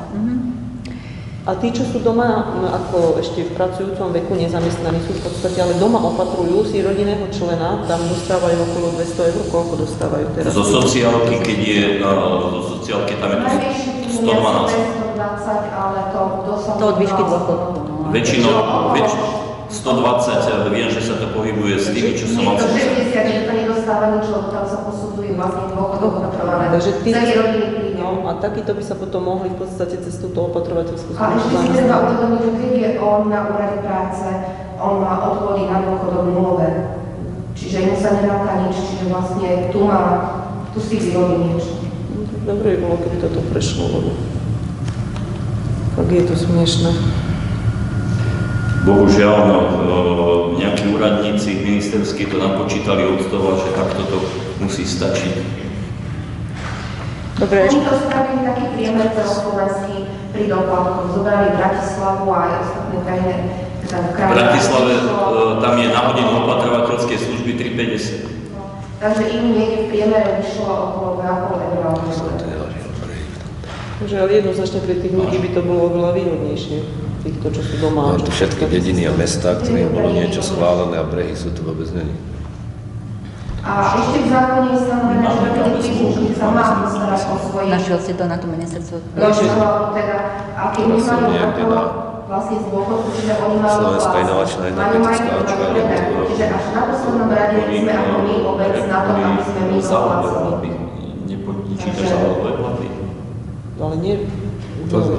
A tí, čo sú doma, ako ešte v pracujúcom veku nezamestnaní, sú v podstate, ale doma opatrujú si rodinného člena, tam dostávajú okolo 200 eur, koľko dostávajú teraz? Zo sociálky, keď je, zo sociálky tam je to 112. 120, ale to od výšky dôchodku. Väčšinou 120, viem, že sa to pohybuje s tými, čo som mal. Je to 60, že to nedostáva nič, lebo tam sa posudzujú vlastne dôchodok opatrované. Takže tí, celý rodinný príjem. No, a takíto by sa potom mohli v podstate cez túto opatrovateľskú A ešte si treba uvedomiť, že keď je on na úrade práce, on má odvody na dôchodok nulové. Čiže mu sa neráta nič, čiže vlastne tu si vyrobí niečo. Dobre by bolo, keby toto prešlo, lebo tak je to smiešné. Bohužiaľ, nejakí úradníci ministerskí to napočítali od toho, že takto to musí stačiť. Dobre, Oni to spravili taký priemer celoslovenský pri doplatku. Zobrali Bratislavu a aj ostatné krajiny. V Bratislave tam je na hodinu opatrovateľskej služby 3,50. Takže im niekde v priemere vyšlo okolo 2,5 eur. Takže ale jednoznačne pre tých ľudí by to bolo oveľa výhodnejšie. Týchto, čo sú doma. No, to všetky dediny a mestá, ktorým bolo niečo schválené a brehy sú tu vôbec není. A ešte v zákone je stanovené, že rodinný príslušník sa má postarať o svoje. Našiel si to na to ministerstvo. Teda, a keď my máme takto vlastne z dôchodku, čiže oni majú Slovenská inovačná energetická agentúra. Čiže až na poslednom rade sme ako my obec na to, aby sme my ohlasili. Nečítaš zálohové platy? Ale nie. Pozor,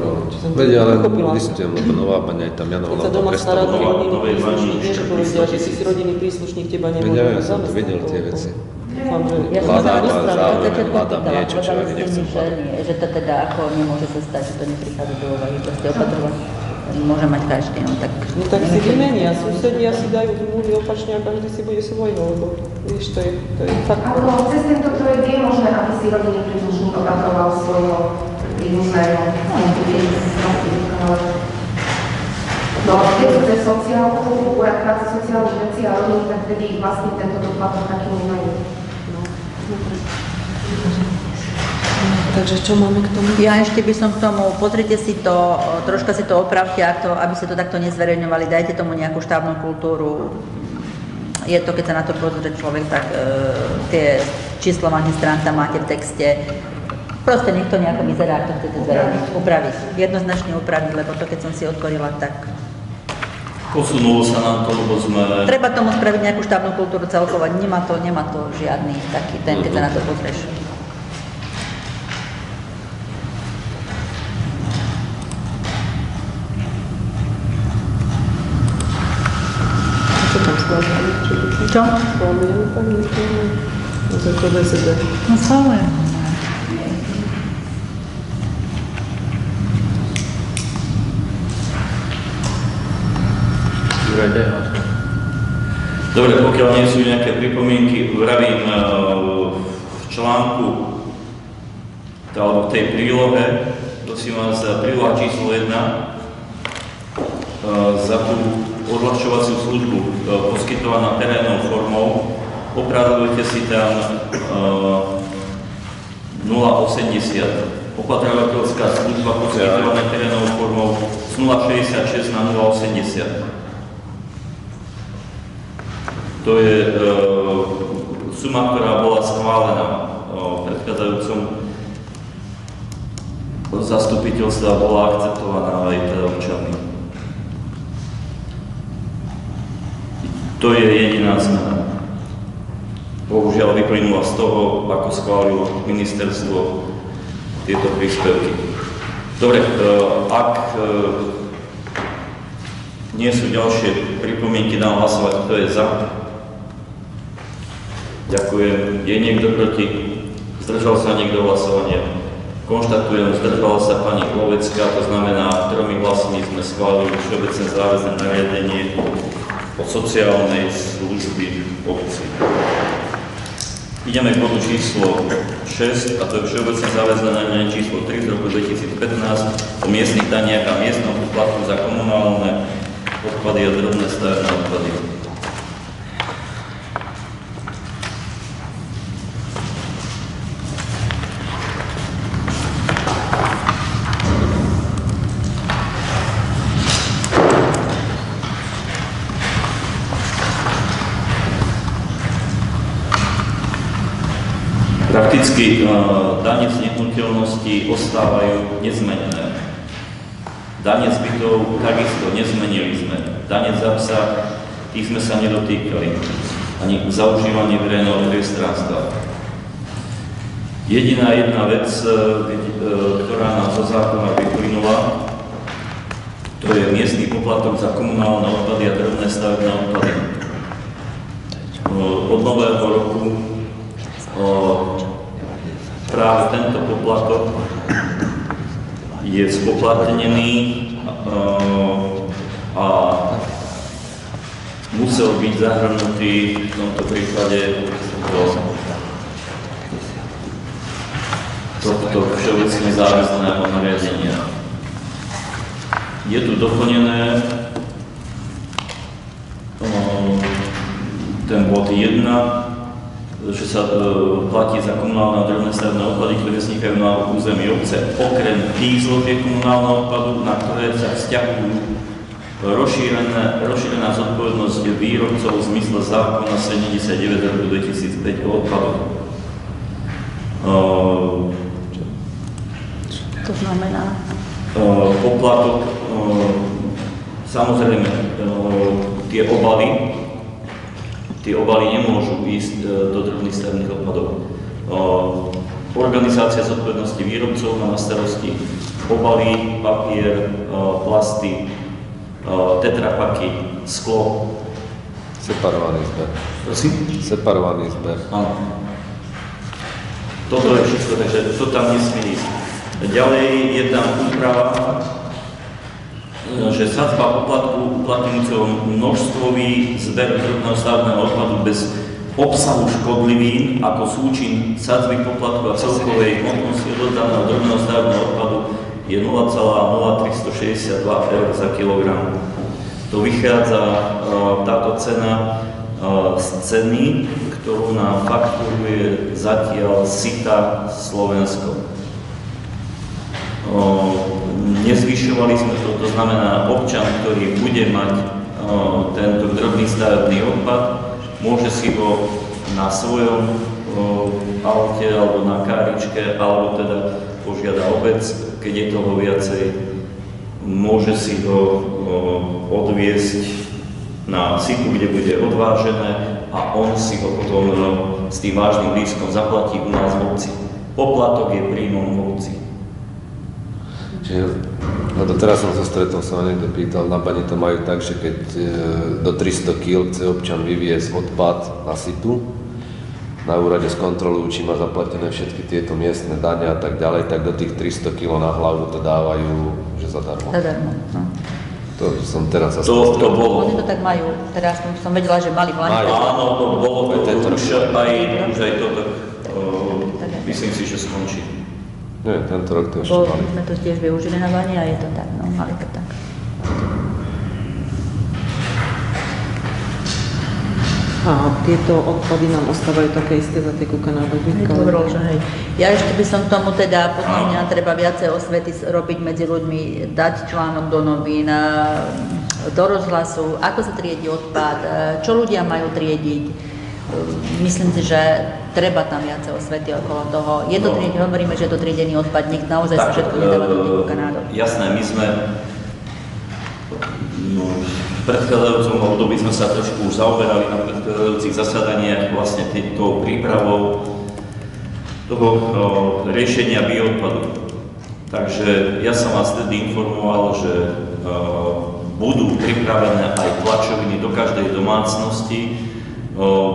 vedia, ale listujem, lebo nová pani aj tam Janovala keď sa doma stará prestala. rodinný príslušník, vieš, povedia, že si rodinný príslušník teba nemôže Ja som to videl tie veci. Vláda niečo, čo ani nechcem povedať. Že to teda ako nemôže sa stať, že to neprichádza do úvahy, proste opatrovať. Môže mať každý, no tak... No tak si vymenia, susedia si dajú zmluvy opačne a každý si bude svojho, lebo vieš, to je fakt. Ako cez tento projekt je možné, aby si rodinný príslušník opatroval svojho príbuzného. No, keď to cez sociálku, úrad práce sociálnych vecí a rodiny, tak vtedy vlastne tento doplatok taký nemajú. Takže čo máme k tomu? Ja ešte by som k tomu, pozrite si to, troška si to opravte, aby ste to takto nezverejňovali, dajte tomu nejakú štábnu kultúru. Je to, keď sa na to pozrie človek, tak tie číslovanie strán tam máte v texte. Proste nech to nejako vyzerá, ako chcete zverejniť, upraviť. Jednoznačne upraviť, lebo to, keď som si otvorila, tak... Posunulo sa nám to, lebo sme... Treba tomu spraviť nejakú štábnu kultúru celkovať, nemá to žiadny taký ten, keď sa na to pozrieš. Čo? Schválujeme pani Nikolu? No to je to VZD. No schválujem. Dobre, pokiaľ nie sú nejaké pripomienky, vravím v článku alebo v tej prílohe prosím vás, príloha číslo 1 za tú odľahčovaciu službu poskytovaná terénnou formou. Opravdujte si tam 0,80. Opatrovateľská služba poskytovaná terénnou formou z 0,66 na 0,80. To je suma, ktorá bola schválená predchádzajúcom zastupiteľstva, bola akceptovaná aj teda občanmi. To je jediná zmena. Bohužiaľ vyplynula z toho, ako schválilo ministerstvo tieto príspevky. Dobre, ak nie sú ďalšie pripomienky, dám hlasovať, kto je za. Ďakujem. Je niekto proti? Zdržal sa niekto hlasovania? Konštatujem, zdržala sa pani Lovecká, to znamená, 3 hlasmi sme schválili všeobecné záväzné nariadenie o sociálnej služby v obci. Ideme k bodu číslo 6, a to je všeobecné záväzné nariadenie číslo 3 z roku 2015 o miestnych daniach a miestnom poplatku za komunálne odpady a drobné stavebné odpady. Prakticky dane z nehnuteľnosti ostávajú nezmenené. Dane z bytov takisto nezmenili sme. Dane za psa, tých sme sa nedotýkali. Ani zaužívanie verejného priestranstva. Jediná jedna vec, ktorá nám zo zákona vyplynula, to je miestny poplatok za komunálne odpady a drobné stavebné odpady. Od nového roku práve tento poplatok je spoplatnený a musel byť zahrnutý v tomto prípade do tohto všeobecne záväzného nariadenia. Je tu doplnené ten bod 1, že sa platí za komunálne a drobné stavebné odpady, ktoré vznikajú na území obce, okrem tých zložiek komunálneho odpadu, na ktoré sa vzťahujú rozšírená zodpovednosť výrobcov v zmysle zákona 79 roku 2005 o odpadoch. To znamená? Poplatok, samozrejme, tie obaly nemôžu ísť do drobných stavebných odpadov. Organizácia zodpovednosti výrobcov má na starosti obaly, papier, plasty, tetrapaky, sklo. Separovaný zber. Prosím? Separovaný zber. Áno. Toto je všetko, takže to tam nesmie ísť. Ďalej je tam úprava, že sadzba poplatku uplatňujúceho množstvový zber drobného stavebného odpadu bez obsahu škodlivín ako súčin sadzby poplatku a celkovej hmotnosti odovzdaného drobného stavebného odpadu je 0,0362 eur za kilogram. To vychádza táto cena z ceny, ktorú nám fakturuje zatiaľ SITA Slovensko. Nezvyšovali sme to znamená, občan, ktorý bude mať tento drobný stavebný odpad, môže si ho na svojom aute alebo na káričke, alebo teda požiada obec, keď je toho viacej, môže si ho odviesť na situ, kde bude odvážené a on si ho potom s tým vážnym lístkom zaplatí u nás v obci. Poplatok je príjmom v obci. Lebo teraz som sa stretol, sa ma niekto pýtal, na Bani to majú tak, že keď do 300 kg chce občan vyviesť odpad na situ, na úrade skontrolujú, či má zaplatené všetky tieto miestne dane a tak ďalej, tak do tých 300 kg na hlavu to dávajú, že zadarmo. Zadarmo, no. To som teraz sa To bolo. Oni to tak majú, teraz som vedela, že mali v Lani. Áno, to bolo to už aj toto. Myslím si, že skončí. Nie, tento rok to ešte Bo mali. sme to tiež využili na vanie a je to tak, no, mali to tak. A tieto odpady nám ostávajú také isté za tie kukanádoby? Hovoril, že hej. Ja ešte by som k tomu teda, podľa mňa treba viacej osvety robiť medzi ľuďmi, dať článok do novín, do rozhlasu, ako sa triedi odpad, čo ľudia majú triediť. Myslím si, že treba tam viacej osvety okolo toho. Je to hovoríme, že je to triedený odpad, nikto naozaj sa všetko nedáva do tých kukanádov. Jasné, my sme v predchádzajúcom období sme sa trošku už zaoberali na predchádzajúcich zasadaniach vlastne tou prípravou toho riešenia bioodpadu. Takže ja som vás vtedy informoval, že budú pripravené aj tlačoviny do každej domácnosti,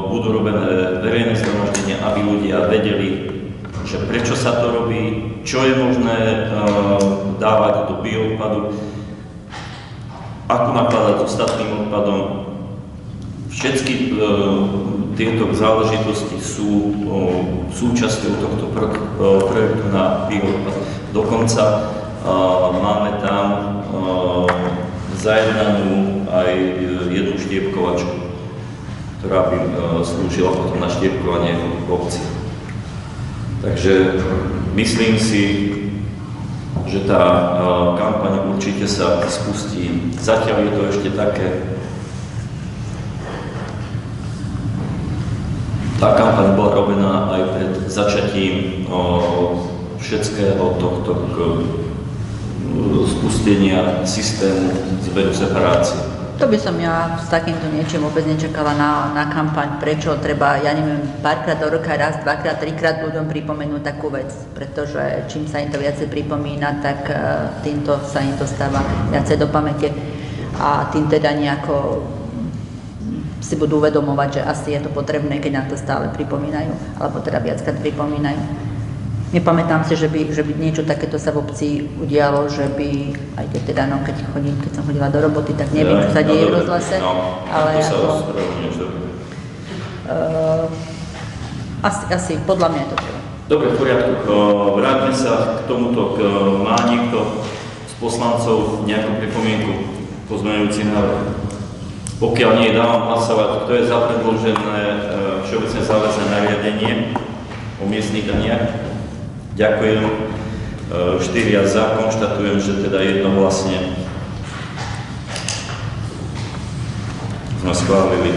budú robené verejné zhromaždenia, aby ľudia vedeli, že prečo sa to robí, čo je možné dávať do bioodpadu, ako nakladať s ostatným odpadom. Všetky tieto záležitosti sú súčasťou tohto projektu na bioodpad. Dokonca máme tam zajednanú aj jednu štiepkovačku, ktorá by slúžila potom na štiepkovanie v obci. Takže myslím si, že tá kampaň určite sa spustí. Zatiaľ je to ešte také. Tá kampaň bola robená aj pred začatím všetkého tohto spustenia systému zberu separácie. To by som ja s takýmto niečím vôbec nečakala na kampaň. Prečo treba, ja neviem, párkrát do roka, raz, dvakrát, trikrát ľuďom pripomenúť takú vec. Pretože čím sa im to viacej pripomína, tak týmto sa im to stáva viacej do pamäte. A tým teda nejako si budú uvedomovať, že asi je to potrebné, keď nám to stále pripomínajú. Alebo teda viackrát pripomínajú. Nepamätám si, že by niečo takéto sa v obci udialo, že by, aj teda, no, keď som chodila do roboty, tak neviem, čo sa deje v rozhlase, ale ako... Asi podľa mňa je to treba. Dobre, v poriadku. Vráťme sa k tomuto. Má niekto z poslancov nejakú pripomienku pozmeňujúci návrh? Pokiaľ nie, dávam hlasovať, kto je za predložené všeobecne záväzné nariadenie o miestnych daniach. Ďakujem. 4 za, konštatujem, že teda jednohlasne sme schválili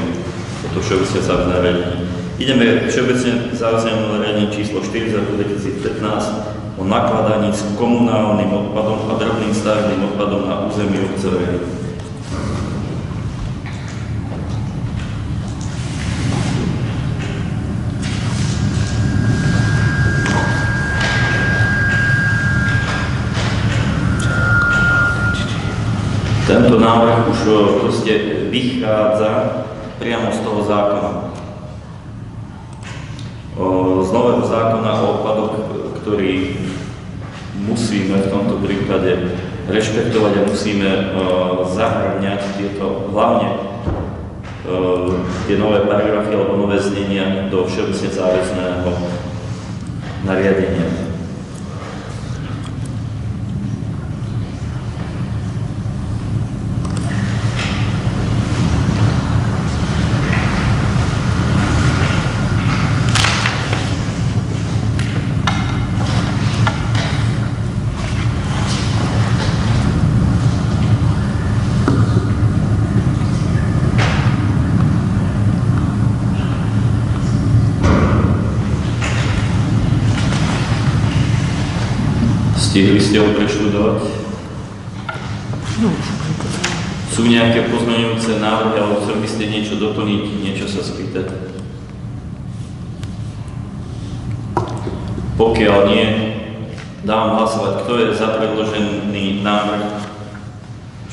toto všeobecne záväzné nariadenie. Ideme všeobecne záväznému nariadeniu číslo 4 za roku 2015 o nakladaní s komunálnym odpadom a drobným stavebným odpadom na území obce Vrely. Tento návrh už proste vychádza priamo z toho zákona. Z nového zákona o odpadoch, ktorý musíme v tomto prípade rešpektovať a musíme zahrňať tieto, hlavne tie nové paragrafy alebo nové znenia do všeobecne záväzného nariadenia. Stihli ste ho preštudovať? Sú nejaké pozmeňujúce návrhy, alebo chceli by ste niečo doplniť, niečo sa spýtať? Pokiaľ nie, dám hlasovať, kto je za predložený návrh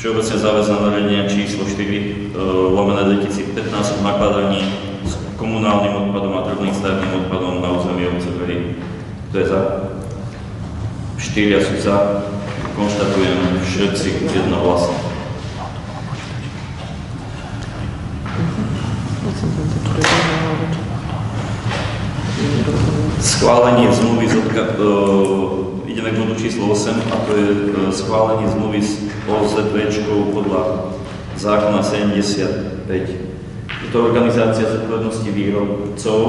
všeobecne záväzné nariadenia číslo 4/2015 o nakladaní s komunálnym odpadom a drobným stavebným odpadom na území obce Vrely. Kto je za? 4 sú za, konštatujem všetci jednohlasne. Schválenie zmluvy ide ideme k bodu číslo 8 a to je schválenie zmluvy s OZV podľa zákona 75. Je to organizácia zodpovednosti výrobcov.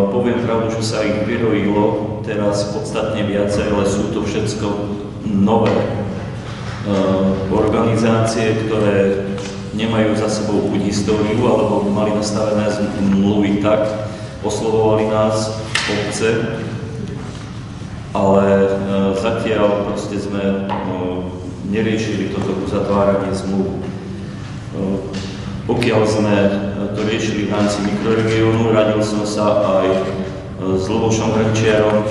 Poviem pravdu, že sa ich vyrojilo teraz podstatne viacej, ale sú to všetko nové organizácie, ktoré nemajú za sebou buď históriu, alebo mali nastavené zmluvy tak, oslovovali nás obce, ale zatiaľ proste sme neriešili toto uzatváranie zmluv. Pokiaľ sme to riešili v rámci mikroregiónu, radil som sa aj s Lubošom Hrnčiarom,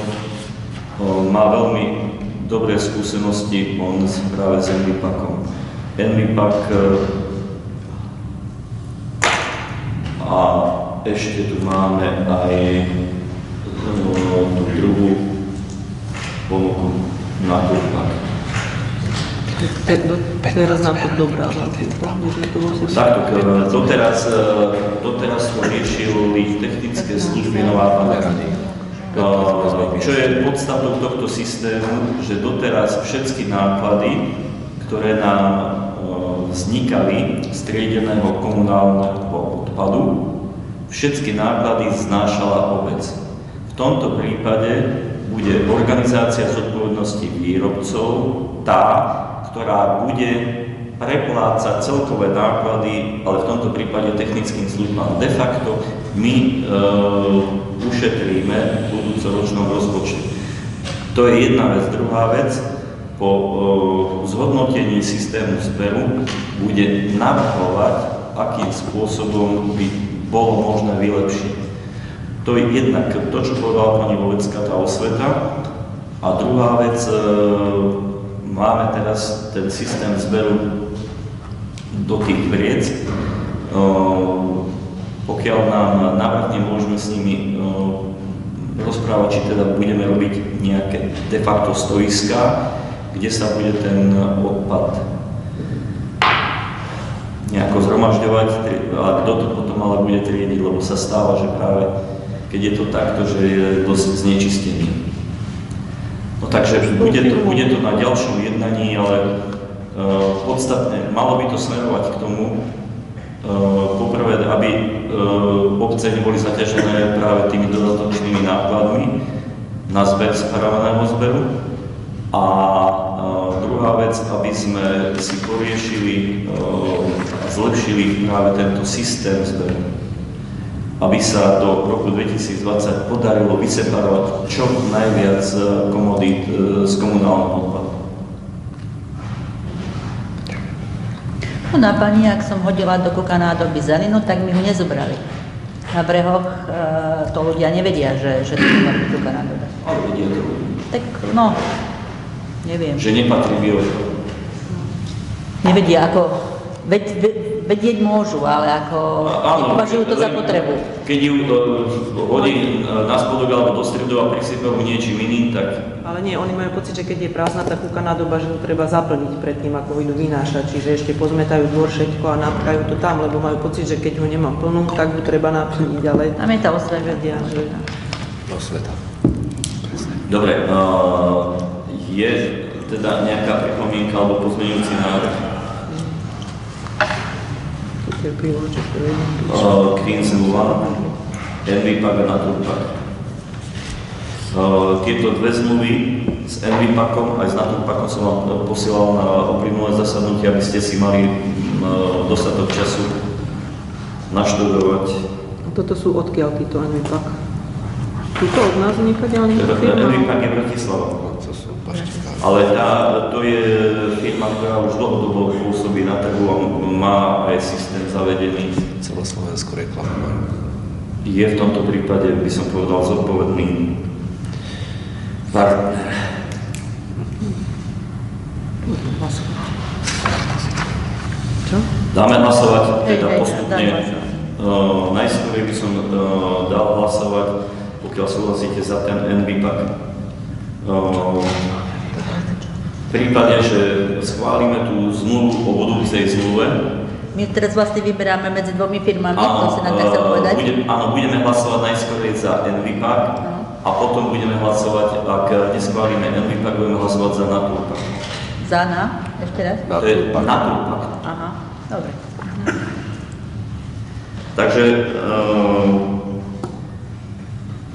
má veľmi dobré skúsenosti on práve s Envipakom. Envipak a ešte tu máme aj tú druhú ponuku na Turpak. Teraz nám to dobrá. Takto, doteraz to riešili technické služby Nová Pamäť. Čo je podstatou tohto systému, že doteraz všetky náklady, ktoré nám vznikali z triedeného komunálneho odpadu, všetky náklady znášala obec. V tomto prípade bude organizácia zodpovednosti výrobcov tá, ktorá bude preplácať celkové náklady, ale v tomto prípade technickým službám. De facto my ušetríme v budúcoročnom rozpočte. To je jedna vec. Druhá vec, po zhodnotení systému zberu bude navrhovať, akým spôsobom by bolo možné vylepšiť. To je jednak to, čo povedala pani Vovecká, tá osveta. A druhá vec, máme teraz ten systém zberu do tých vriec. Pokiaľ nám navrhne, môžeme s nimi rozprávať, či teda budeme robiť nejaké de facto stoiská, kde sa bude ten odpad nejako zhromažďovať a kto to potom ale bude triediť, lebo sa stáva, že práve keď je to takto, že je dosť znečistený. No takže bude to na ďalšom jednaní, ale podstatne malo by to smerovať k tomu, poprvé, aby obce neboli zaťažené práve tými dodatočnými nákladmi na zber separovaného zberu. A druhá vec, aby sme si poriešili a zlepšili práve tento systém zberu. Aby sa do roku 2020 podarilo vyseparovať čo najviac komodít z komunálneho odpadu. No na pani, ak som hodila do koka nádoby zelinu, tak mi ho nezobrali. Na brehoch to ľudia nevedia, že to má byť koka nádobe. Ale vedia to. Tak no, neviem. Že nepatrí biológiu. Nevedia ako, vedieť môžu, ale ako považujú to za potrebu. Keď ju hodí na spodok alebo do stredu a prisypajú niečím iným, tak... Ale nie, oni majú pocit, že keď je prázdna tá kúka nádoba, že to treba zaplniť predtým, ako ho idú vynášať. Čiže ešte pozmetajú dvor všetko a napchajú to tam, lebo majú pocit, že keď ho nemám plnú, tak ho treba naplniť, ale... Tam je tá osveta. Osveta. Dobre, je teda nejaká pripomienka alebo pozmeňujúci návrh? To je príložek, to je Green zmluva, Envipak a Naturpak. Tieto dve zmluvy s Envipakom aj s Naturpakom som vám posielal na uplynulé zasadnutie, aby ste si mali dostatok času naštudovať. Toto sú odkiaľ títo Envipak? Tuto od nás nekaďal nejaká firma? Envipak je Bratislava. Ale to je firma, ktorá už dlhodobo pôsobí na trhu a má aj systém zavedený. Celoslovenskú reklamu. Je v tomto prípade, by som povedal, zodpovedný partner. Čo? Dáme hlasovať teda postupne. Najskôr by som dal hlasovať, pokiaľ súhlasíte, za ten Envipak. V prípade, že schválime tú zmluvu o budúcej zmluve. My teraz vlastne vyberáme medzi dvomi firmami, to si nám tak chcem povedať. Áno, budeme hlasovať najskôr za Envipak a potom budeme hlasovať, ak neschválime NVPAK, budeme hlasovať za Naturpak. Za na? Ešte raz? To je Naturpak. Aha, dobre. Takže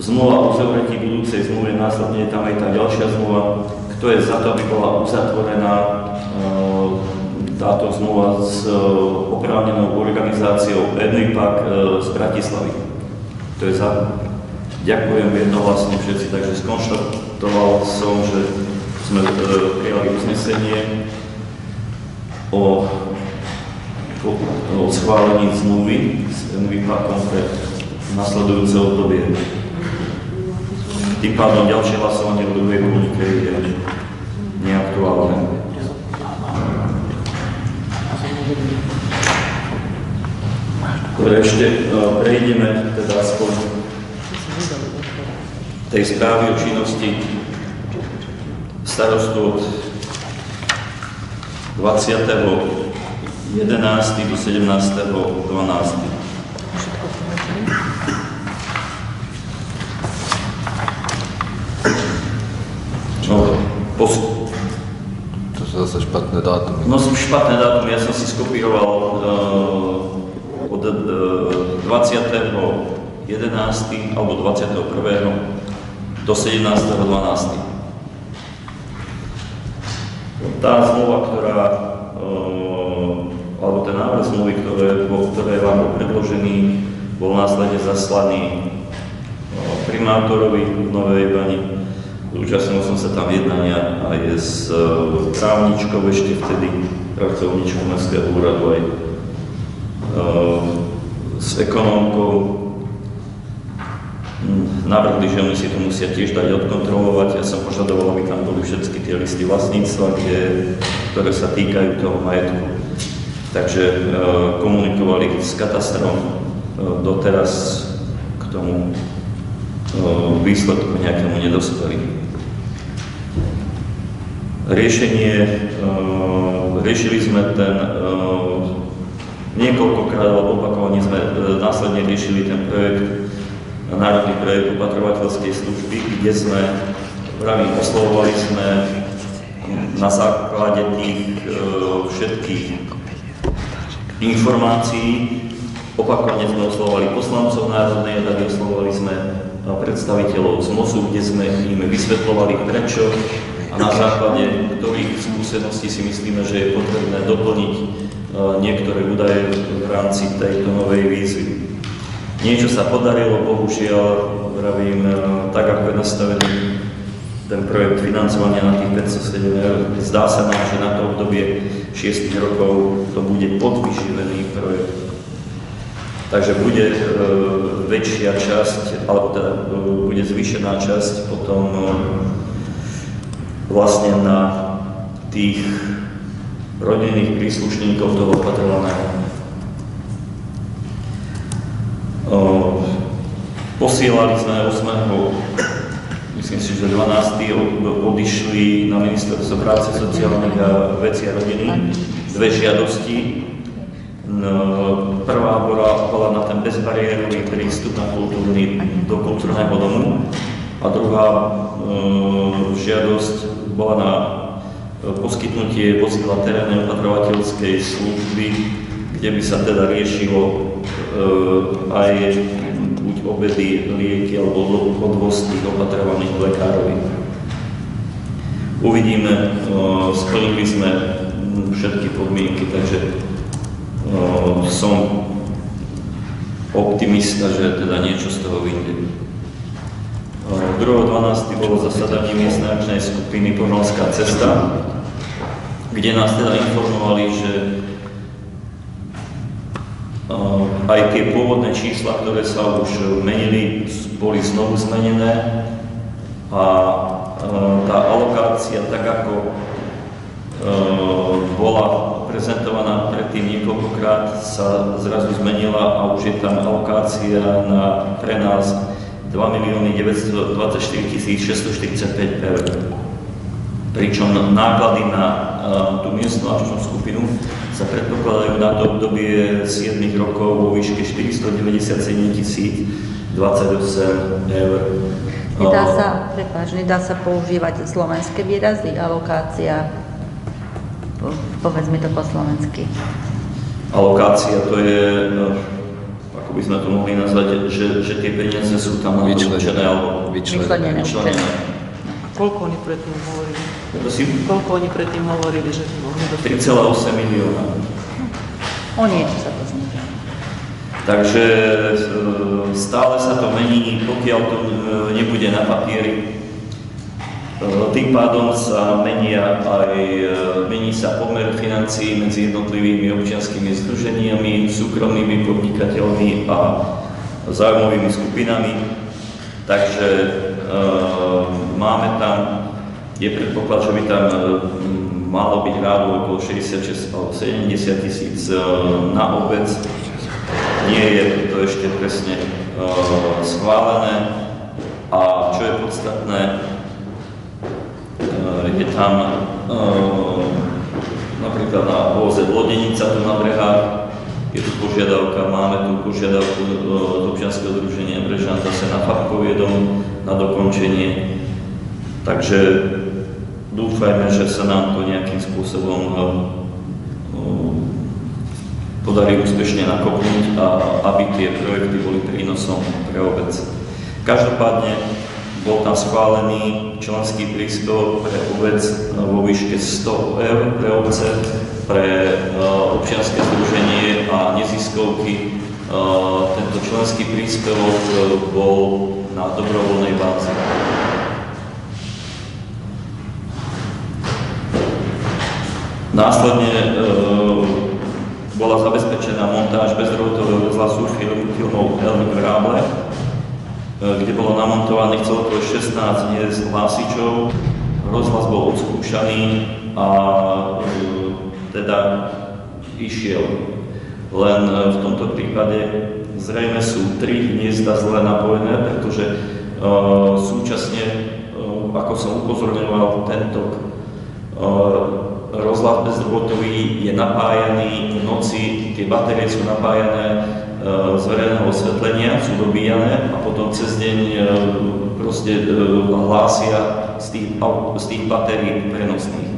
zmluva o uzavretí budúcej zmluvy, následne je tam aj tá ďalšia zmluva. Kto je za to, aby bola uzatvorená táto zmluva s oprávnenou organizáciou NVPAK z Bratislavy? Kto je za? Ďakujem jednohlasne všetci, takže skonštatoval som, že sme prijali uznesenie o schválení zmluvy s NVPAKom pre nasledujúce obdobie. Tým pádom ďalšie hlasovanie v druhej komunike je neaktuálne. Dobre, ešte prejdeme teda aspoň tej správy o činnosti starostu od 20.11. do 17.12. To sú zase špatné dátumy. No špatné dátumy, ja som si skopíroval od 20.11. alebo 21. do 17.12. Tá zmluva, alebo ten návrh zmluvy, ktoré vám bol predložený, bol následne zaslaný primátorovi v Novej Bani. Zúčastnil som sa tam jednania aj s právničkou ešte vtedy, pracovníčkou Mestského úradu, aj s ekonómkou. Navrhli, že oni si to musia tiež dať odkontrolovať. Ja som požadoval, aby tam boli všetky tie listy vlastníctva, ktoré sa týkajú toho majetku. Takže komunikovali s katastrom, doteraz k tomu výsledku nejakému nedospeli. Riešili sme ten niekoľkokrát, alebo opakovane sme následne riešili ten projekt, národný projekt opatrovateľskej služby, kde sme, oslovovali sme na základe tých všetkých informácií. Opakovane sme oslovovali poslancov Národnej rady, oslovovali sme predstaviteľov z MOSu, kde sme im vysvetľovali prečo a na základe ktorých skúseností si myslíme, že je potrebné doplniť niektoré údaje v rámci tejto novej výzvy. Niečo sa podarilo, bohužiaľ, tak ako je nastavený ten projekt financovania na tých 507 eur. Zdá sa nám, že na to obdobie 6 rokov to bude podvyživený projekt. Takže bude väčšia časť, alebo teda bude zvýšená časť potom vlastne na tých rodinných príslušníkov toho opatrovaného. Posielali sme 8. myslím si, že 12. odišli na ministerstvo práce, sociálnych vecí a rodiny 2 žiadosti. Prvá bola na ten bezbariérový prístup do kultúrneho domu a druhá žiadosť bola na poskytnutie vozidla terénnej opatrovateľskej služby, kde by sa teda riešilo aj buď obedy, lieky alebo odvoz tých opatrovaných lekárovi. Uvidíme, splnili sme všetky podmienky, takže som optimista, že teda niečo z toho vyjde. 2.12. bolo zasadanie miestnej akčnej skupiny Poľská cesta, kde nás teda informovali, že aj tie pôvodné čísla, ktoré sa už menili, boli znovu zmenené a tá alokácia, tak ako bola prezentovaná predtým niekoľkokrát, sa zrazu zmenila a už je tam alokácia pre nás 2 924 645 eur. Pričom náklady na tú miestnu akčnú skupinu sa predpokladajú na to obdobie 7 rokov vo výške 497 028 eur. Nedá sa používať slovenské výrazy, alokácia, povedz mi to po slovensky. Alokácia to je, ako by sme to mohli nazvať, že tie peniaze sú tam vyčlenené alebo vyčlenené. Koľko oni predtým hovorili? Prosím? Koľko oni predtým hovorili, že by mohli dostať? 3,8 milióna. O niečo sa to znižuje. Takže stále sa to mení, pokiaľ to nebude na papieri. Tým pádom sa mení sa pomer financií medzi jednotlivými občianskými združeniami, súkromnými podnikateľmi a záujmovými skupinami. Takže máme tam, je predpoklad, že by tam malo byť rádu okolo 66 alebo 70 tisíc na obec. Nie je to ešte presne schválené. A čo je podstatné, je tam napríklad na OZ Lodenica tu na Brehách, je tu požiadavka, máme tu požiadavku od občianskeho združenia Brežan zase na Fabkovie dom na dokončenie. Takže dúfajme, že sa nám to nejakým spôsobom podarí úspešne nakopnúť a aby tie projekty boli prínosom pre obec. Každopádne bol tam schválený členský príspevok pre obec vo výške 100 eur pre obce, pre občianske združenie a neziskovky. Tento členský príspevok bol na dobrovoľnej báze. Následne bola zabezpečená montáž bezdrôtového rozhlasu filmov Elvin Gráble, kde bolo namontovaných celkovo 16 hlásičov. Rozhlas bol odskúšaný a teda išiel. Len v tomto prípade zrejme sú 3 hniezda zle napojené, pretože súčasne, ako som upozorňoval, tento rozhlas bezdrôtový je napájaný v noci, tie batérie sú napájané z verejného osvetlenia, sú dobíjané a potom cez deň proste hlásia z tých batérií prenosných.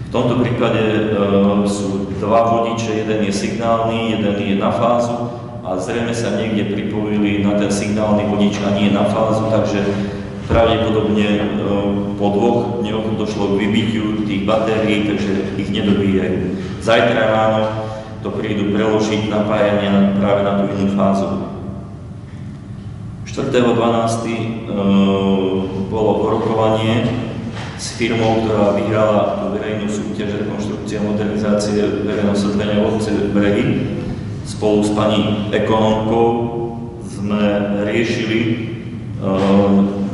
V tomto prípade sú 2 vodiče, jeden je signálny, jeden je na fázu a zrejme sa niekde pripojili na ten signálny vodič a nie na fázu, takže pravdepodobne po 2 dňoch došlo k vybitiu tých batérií, takže ich nedobíjajú. Zajtra ráno to prídu preložiť napájania práve na tú inú fázu. 4.12. Bolo rokovanie s firmou, ktorá vyhrala tú verejnú súťaž rekonštrukcia a modernizácie verejného osvetlenia obce Brehy. Spolu s pani ekonomkou sme riešili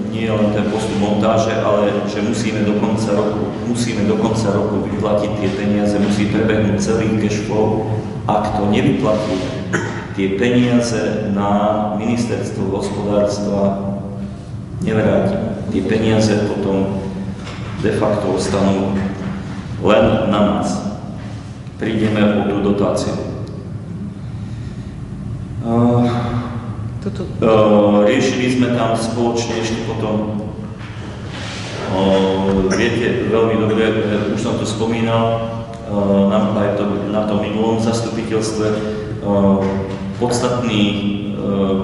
nie len ten postup montáže, ale že musíme do konca roku vyplatiť tie peniaze, musí prebehnúť celý cash flow. Ak to nevyplatí, tie peniaze na ministerstvo hospodárstva nevráti. Tie peniaze potom de facto ostanú len na nás. Prídeme o tú dotáciu. Riešili sme tam spoločne ešte potom, viete veľmi dobre, už som to spomínal, aj na tom minulom zastupiteľstve,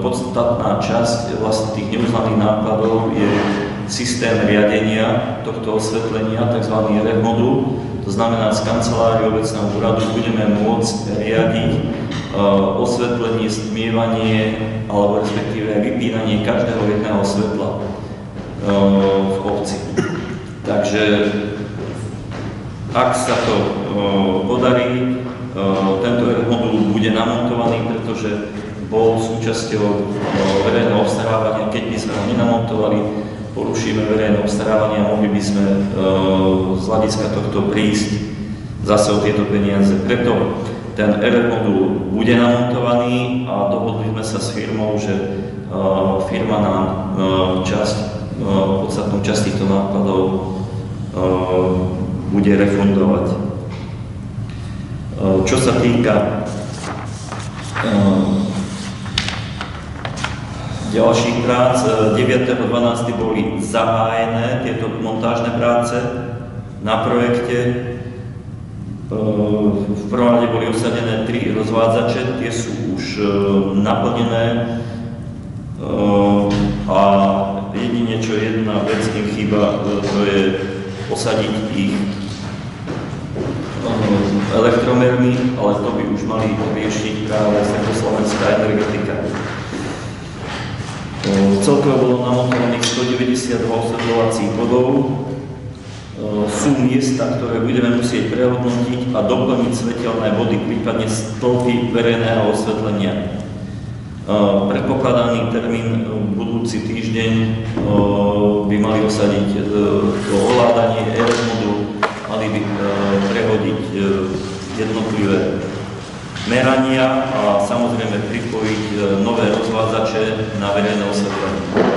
podstatná časť vlastne tých neuznaných nákladov je systém riadenia tohto osvetlenia, tzv. RF-modul. To znamená, z kancelárie obecného úradu budeme môcť riadiť osvetlenie, stmievanie alebo respektíve vypínanie každého jedného svetla v obci. Takže ak sa to podarí, tento RF-modul bude namontovaný, pretože bol súčasťou verejného obstarávania. Keď by sme ho nenamontovali, porušíme verejné obstarávanie a mohli by sme z hľadiska tohto prísť zase o tieto peniaze. Preto ten RF-modul bude namontovaný a dohodli sme sa s firmou, že firma nám podstatnú časť týchto nákladov bude refundovať. Čo sa týka ďalších prác. 9.12. boli zahájené tieto montážne práce na projekte. V prvom rade boli osadené 3 rozvádzače, tie sú už naplnené a jedine, čo jedna vec im chýba, to je osadiť ich elektromermi, ale to by už mali riešiť práve Československá energetika. Celkovo bolo namontovaných 192 osvetľovacích bodov. Sú miesta, ktoré budeme musieť prehodnotiť a doplniť svetelné body, prípadne stĺpy verejného osvetlenia. Predpokladaný termín budúci týždeň by mali osadiť to ovládanie ERS modul, mali by prehodiť jednotlivé merania a samozrejme pripojiť nové rozvádzače na verejné osvetlenie.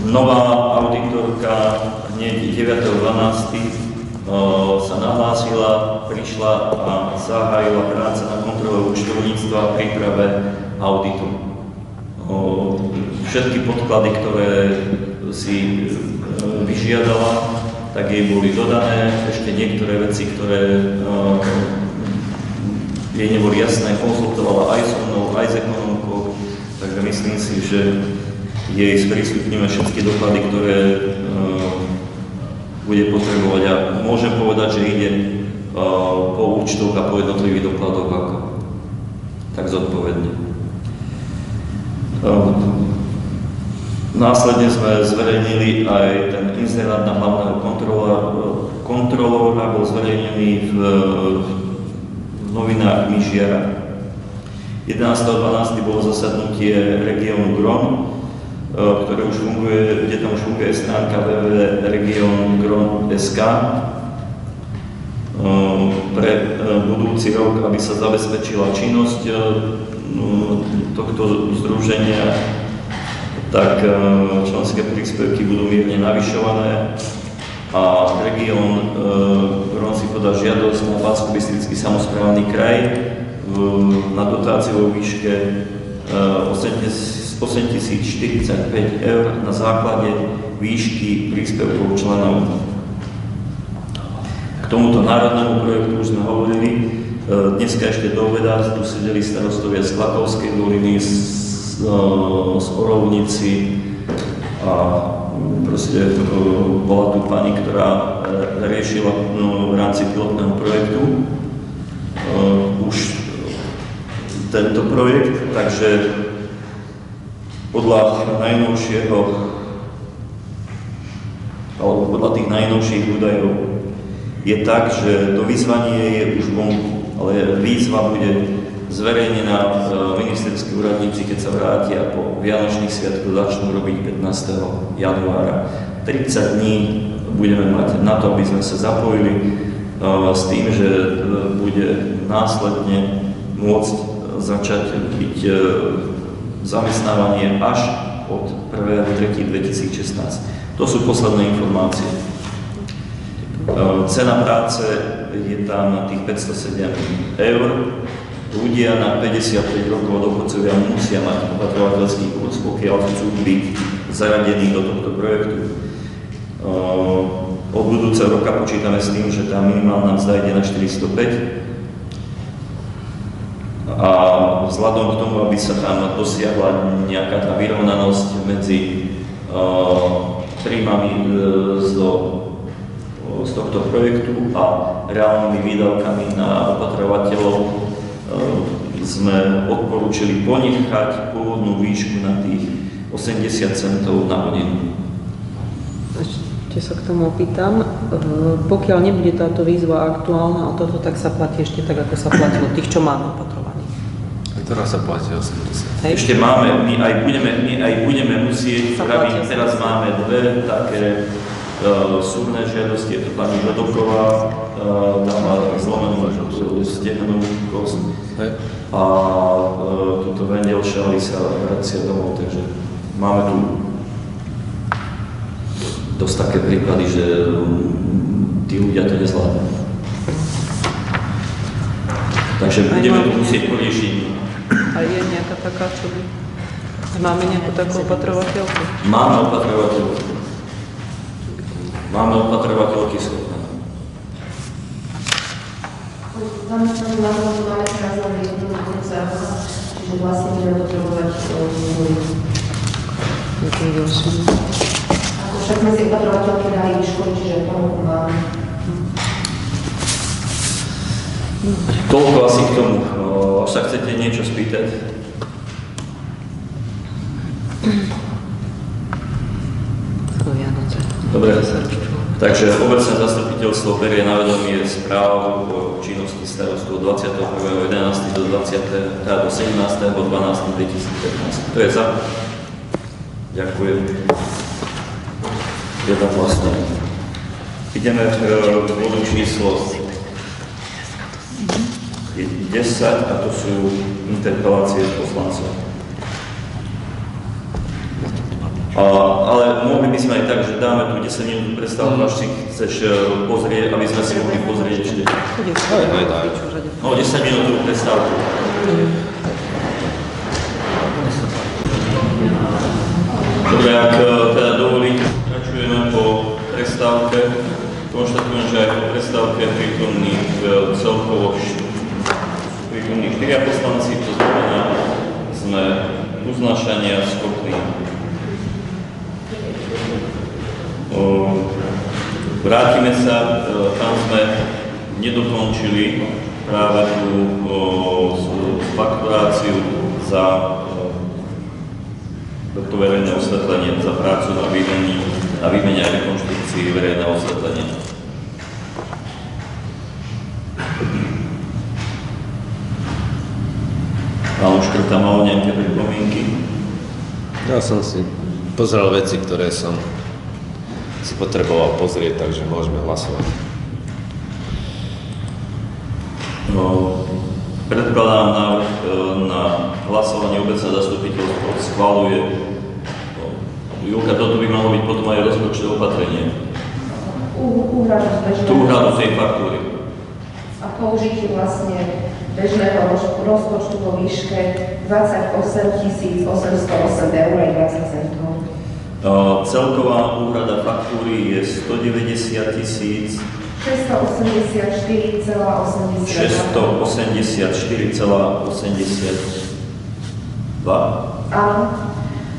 Nová auditorka hneď 9.12. sa nahlásila, prišla a zahájila práce na kontrole účtovníctva a príprave auditu. Všetky podklady, ktoré si vyžiadala, tak jej boli dodané. Ešte niektoré veci, ktoré jej neboli jasné, konzultovala aj so mnou, aj s ekonomkou, takže myslím si, že jej sprístupníme všetky doklady, ktoré bude potrebovať a môžem povedať, že ide po účtoch a po jednotlivých dokladoch ako tak zodpovedne. Následne sme zverejnili aj ten inzerát na hlavného kontrolóra, bol zverejnený v novinách Myšiara. 11.12. bolo zasadnutie regiónu Gron, ktoré už funguje, kde tam už funguje stránka www.regiongron.sk pre budúci rok, aby sa zabezpečila činnosť tohto združenia, tak členské príspevky budú mierne navyšované a región Gron si podá žiadosť na Banskobystrický samosprávny kraj na dotáciu vo výške 8 045 eur na základe výšky príspevkov členov. K tomuto národnému projektu už sme hovorili. Dneska ešte do obeda tu sedeli starostovia z Klatovskej doliny, z Orovnici a proste bola tu pani, ktorá riešila v rámci pilotného projektu už tento projekt, takže podľa najnovšieho, alebo podľa tých najnovších údajov je tak, že to vyzvanie je už vonku, ale výzva bude zverejnená ministerskí úradníci, keď sa vrátia po Vianočných sviatkoch, začnú robiť 15. januára. 30 dní budeme mať na to, aby sme sa zapojili s tým, že bude následne môcť začať byť zamestnávanie až od 1.3.2016. To sú posledné informácie. Cena práce je tam tých 507 eur. Ľudia na 55 rokov dôchodcovia musia mať opatrovateľský kurz, pokiaľ chcú byť zaradení do tohto projektu. Od budúceho roka počítame s tým, že tá minimálna mzda ide na 405. A vzhľadom k tomu, aby sa tam dosiahla nejaká tá vyrovnanosť medzi príjmami z tohto projektu a reálnymi výdavkami na opatrovateľov, sme odporúčili ponechať pôvodnú výšku na tých 80 centov na hodinu. Ešte sa k tomu opýtam. Pokiaľ nebude táto výzva aktuálna, o toto tak sa platí ešte tak, ako sa platilo tých, čo máme opatrovaní. Teraz sa platí 80. Ešte máme, my aj budeme musieť, pravím, teraz máme dve také súdne žiadosti, je to pani Žadoková, tam má zlomenú stehnenú kosť a túto Vendelšali sa vracia domov, takže máme tu dosť také príklady, že tí ľudia to nezvládnu. Takže budeme to musieť poriešiť. A je nejaká taká, čo by... Máme nejakú takú opatrovateľku? Máme opatrovateľky schopné. Zamestnanú náhodou máme teraz len jednu do konca roka, čiže vlastne budeme potrebovať ako však sme si opatrovateľky dali vyškoliť, čiže ponuku máme. Toľko asi k tomu. Ak sa chcete niečo spýtať? Dobre. Takže obecné zastupiteľstvo berie na vedomie správu o činnosti starostu od 21.11. do 17.12.2015. To je za. Ďakujem. Jednohlasne. Ideme k bodu číslo 10 a to sú interpelácie poslancov. Ale mohli by sme aj tak, že dáme tu 10 minút prestávku, až si chceš pozrieť, aby sme si mohli pozrieť ešte. No, 10 minút prestávku. Dobre, ak teda dovolíte, pokračujeme po prestávke. Konštatujem, že aj po prestávke prítomných celkovo prítomných 4 poslanci, to znamená, sme uznášania schopní. Vrátime sa, tam sme nedokončili práve tú fakturáciu za to verejné osvetlenie, za prácu na výmene a rekonštrukcii verejného osvetlenia. Pán Škrta mal nejaké pripomienky? Ja som si pozrel veci, ktoré som si potreboval pozrieť, takže môžeme hlasovať. Predkladám návrh na hlasovanie obecné zastupiteľstvo schvaľuje. Júlka, toto by malo byť potom aj rozpočtové opatrenie. Úhradu tej faktúry. A použitie vlastne bežného rozpočtu vo výške 28 808 eur a 20 centov. Celková úhrada faktúry je 190 684,82. Áno.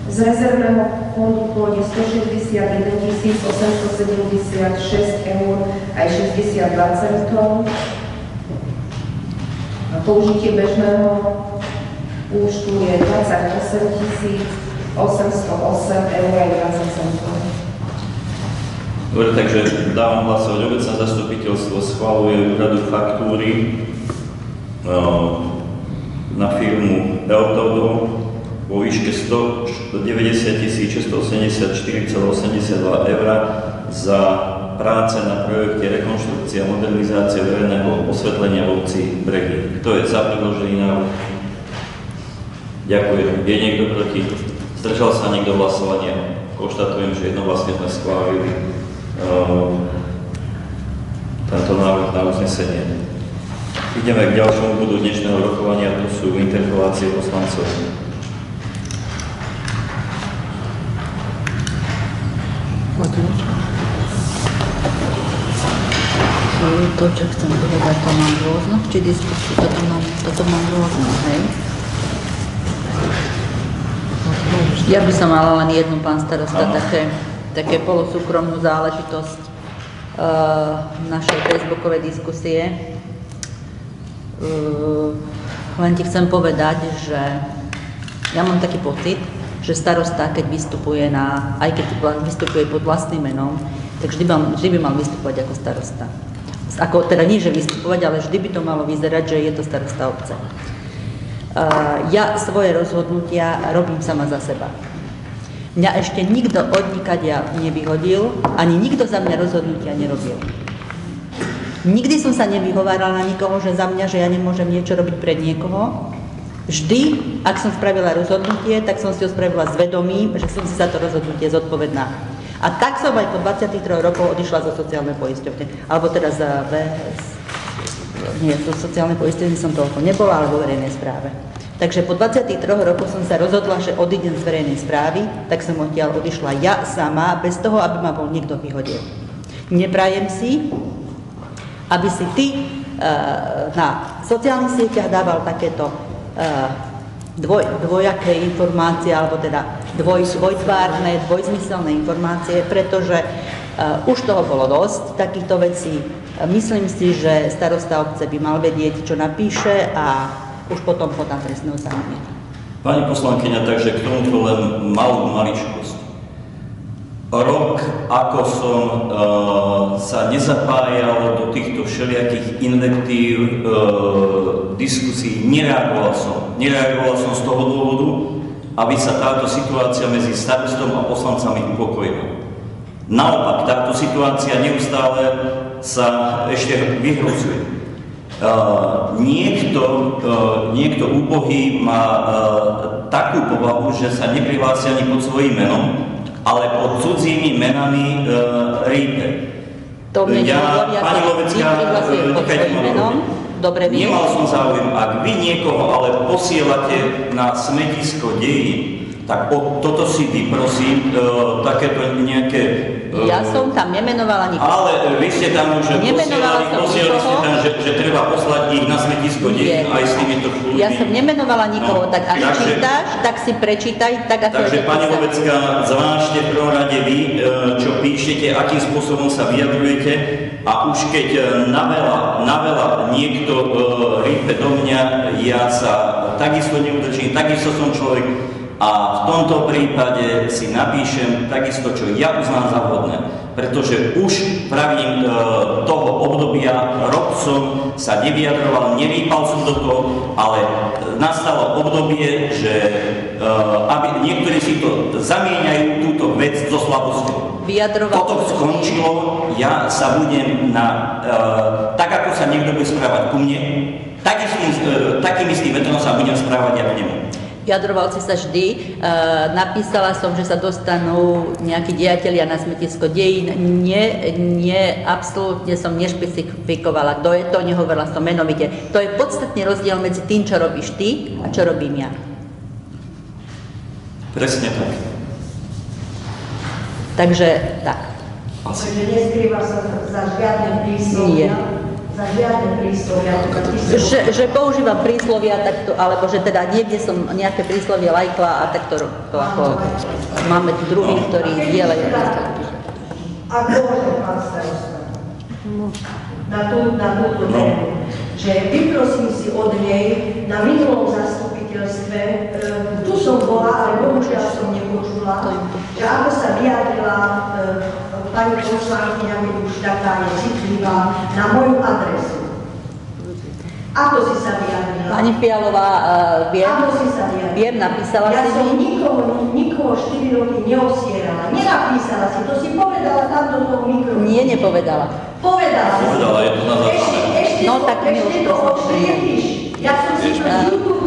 Z rezervného fondu pôjde 161 876 eur aj 62 centov. A použitie bežného účtu je 28 808 eur aj 20 centov. Dobre, takže dávam hlasovať. Obecné zastupiteľstvo schvaľuje úhradu faktúry na firmu Eltodo vo výške 190 684,82 eur za práce na projekte rekonštrukcia a modernizácie verejného osvetlenia v obci Brehy. Kto je za predložený návrh? Ďakujem. Je niekto proti? Zdržal sa niekto hlasovania? Konštatujem, že jednohlasne sme schválili tento návrh na uznesenie. Ideme k ďalšomu bodu dnešného rokovania, to sú interpelácie poslancov. To, čo chcem povedať, to mám rôzno, či diskusiu, toto mám rôzno, hej? Ja by som mala len jednu, pán starosta, také polosúkromnú záležitosť našej facebookovej diskusie. Len ti chcem povedať, že ja mám taký pocit, že starosta, keď vystupuje aj keď vystupuje pod vlastným menom, tak vždy by mal vystupovať ako starosta. Ako teda nie, že vystupovať, ale vždy by to malo vyzerať, že je to starosta obce. Ja svoje rozhodnutia robím sama za seba. Mňa ešte nikto odnikaďa nevyhodil, ani nikto za mňa rozhodnutia nerobil. Nikdy som sa nevyhovárala na nikoho, že za mňa, že ja nemôžem niečo robiť pre niekoho. Vždy, ak som spravila rozhodnutie, tak som si ho spravila s vedomím, že som si za to rozhodnutie zodpovedná. A tak som aj po 23 rokov odišla zo sociálnej poisťovne, alebo teda za VS. Nie, do sociálnej poistenie som toľko nebola, ale vo verejnej správe. Takže po 23 rokoch som sa rozhodla, že odídem z verejnej správy, tak som odtiaľ odišla ja sama, bez toho, aby ma bol niekto vyhodil. Neprajem si, aby si ty na sociálnych sieťach dával takéto dvojaké informácie, alebo teda dvojtvárne, dvojzmyselné informácie, pretože už toho bolo dosť takýchto vecí. Myslím si, že starosta obce by mal vedieť, čo napíše a už potom podám trestné oznámenie. Pani poslankyňa, takže k tomuto len malú maličkosť. Rok, ako som sa nezapájal do týchto všelijakých invektív, diskusí, nereagoval som z toho dôvodu, aby sa táto situácia medzi starostom a poslancami upokojila. Naopak, táto situácia neustále sa ešte vyhrocuje. Niekto úbohý má takú povahu, že sa neprihlási ani pod svojím menom, ale pod cudzími menami rípe. Pani Lovecká, nemal som záujem, ak vy niekoho ale posielate na smetisko dejín, tak toto si vyprosím, takéto nejaké... Ja som tam nemenovala nikoho. Ale vy ste tam už posielali ste tam, že treba poslať ich na smetisko dejín aj s týmito ľuďmi. Ja som nemenovala nikoho, tak ak čítaš, tak si prečítaj, tak ako... Takže pani Lovecká, zvážte v prvom rade vy, čo píšete, akým spôsobom sa vyjadrujete a už keď naveľa niekto rípe do mňa, ja sa takisto neudržím, takisto som človek, a v tomto prípade si napíšem takisto, čo ja uznám za vhodné, pretože už pravím toho obdobia, rok som sa nevyjadroval, nerýpal som do toho, ale nastalo obdobie, že aby niektorí si to zamieňajú túto vec so slabosťou. Toto skončilo, ja sa budem tak ako sa niekto bude správať ku mne, takým istým metrom sa budem správať ja k nemu. Vyjadroval si sa vždy, napísala som, že sa dostanú nejakí dejatelia na smetisko dejín. Nie, absolútne som nešpecifikovala, kto je to, nehovorila som menovite. To je podstatný rozdiel medzi tým, čo robíš ty a čo robím ja. Presne tak. Takže tak. Takže neskrýva sa za žiadne príslovia? Nie. Za žiadne príslovia? Že používam príslovia, takto, alebo že teda niekde som nejaké príslovie lajkla a takto ako máme tu druhých, ktorí dielajú príslovie. A môže pán starosta na túto tému, že vyprosím si od nej na minulom zastupiteľstve, tu som bola, ale bohužiaľ som nepočula, že ako sa vyjadrila pani poslankyňa, keď už taká je citlivá, na moju adresu. Ako si sa vyjadrila? Pani Fialová, viem, napísala si mi. Ja som nikoho 4 roky neosierala. Nenapísala si, to si povedala tam do toho mikrofónu. Nie, nepovedala. Povedala. Povedala, je to na zázname. No tak mi už Ja som si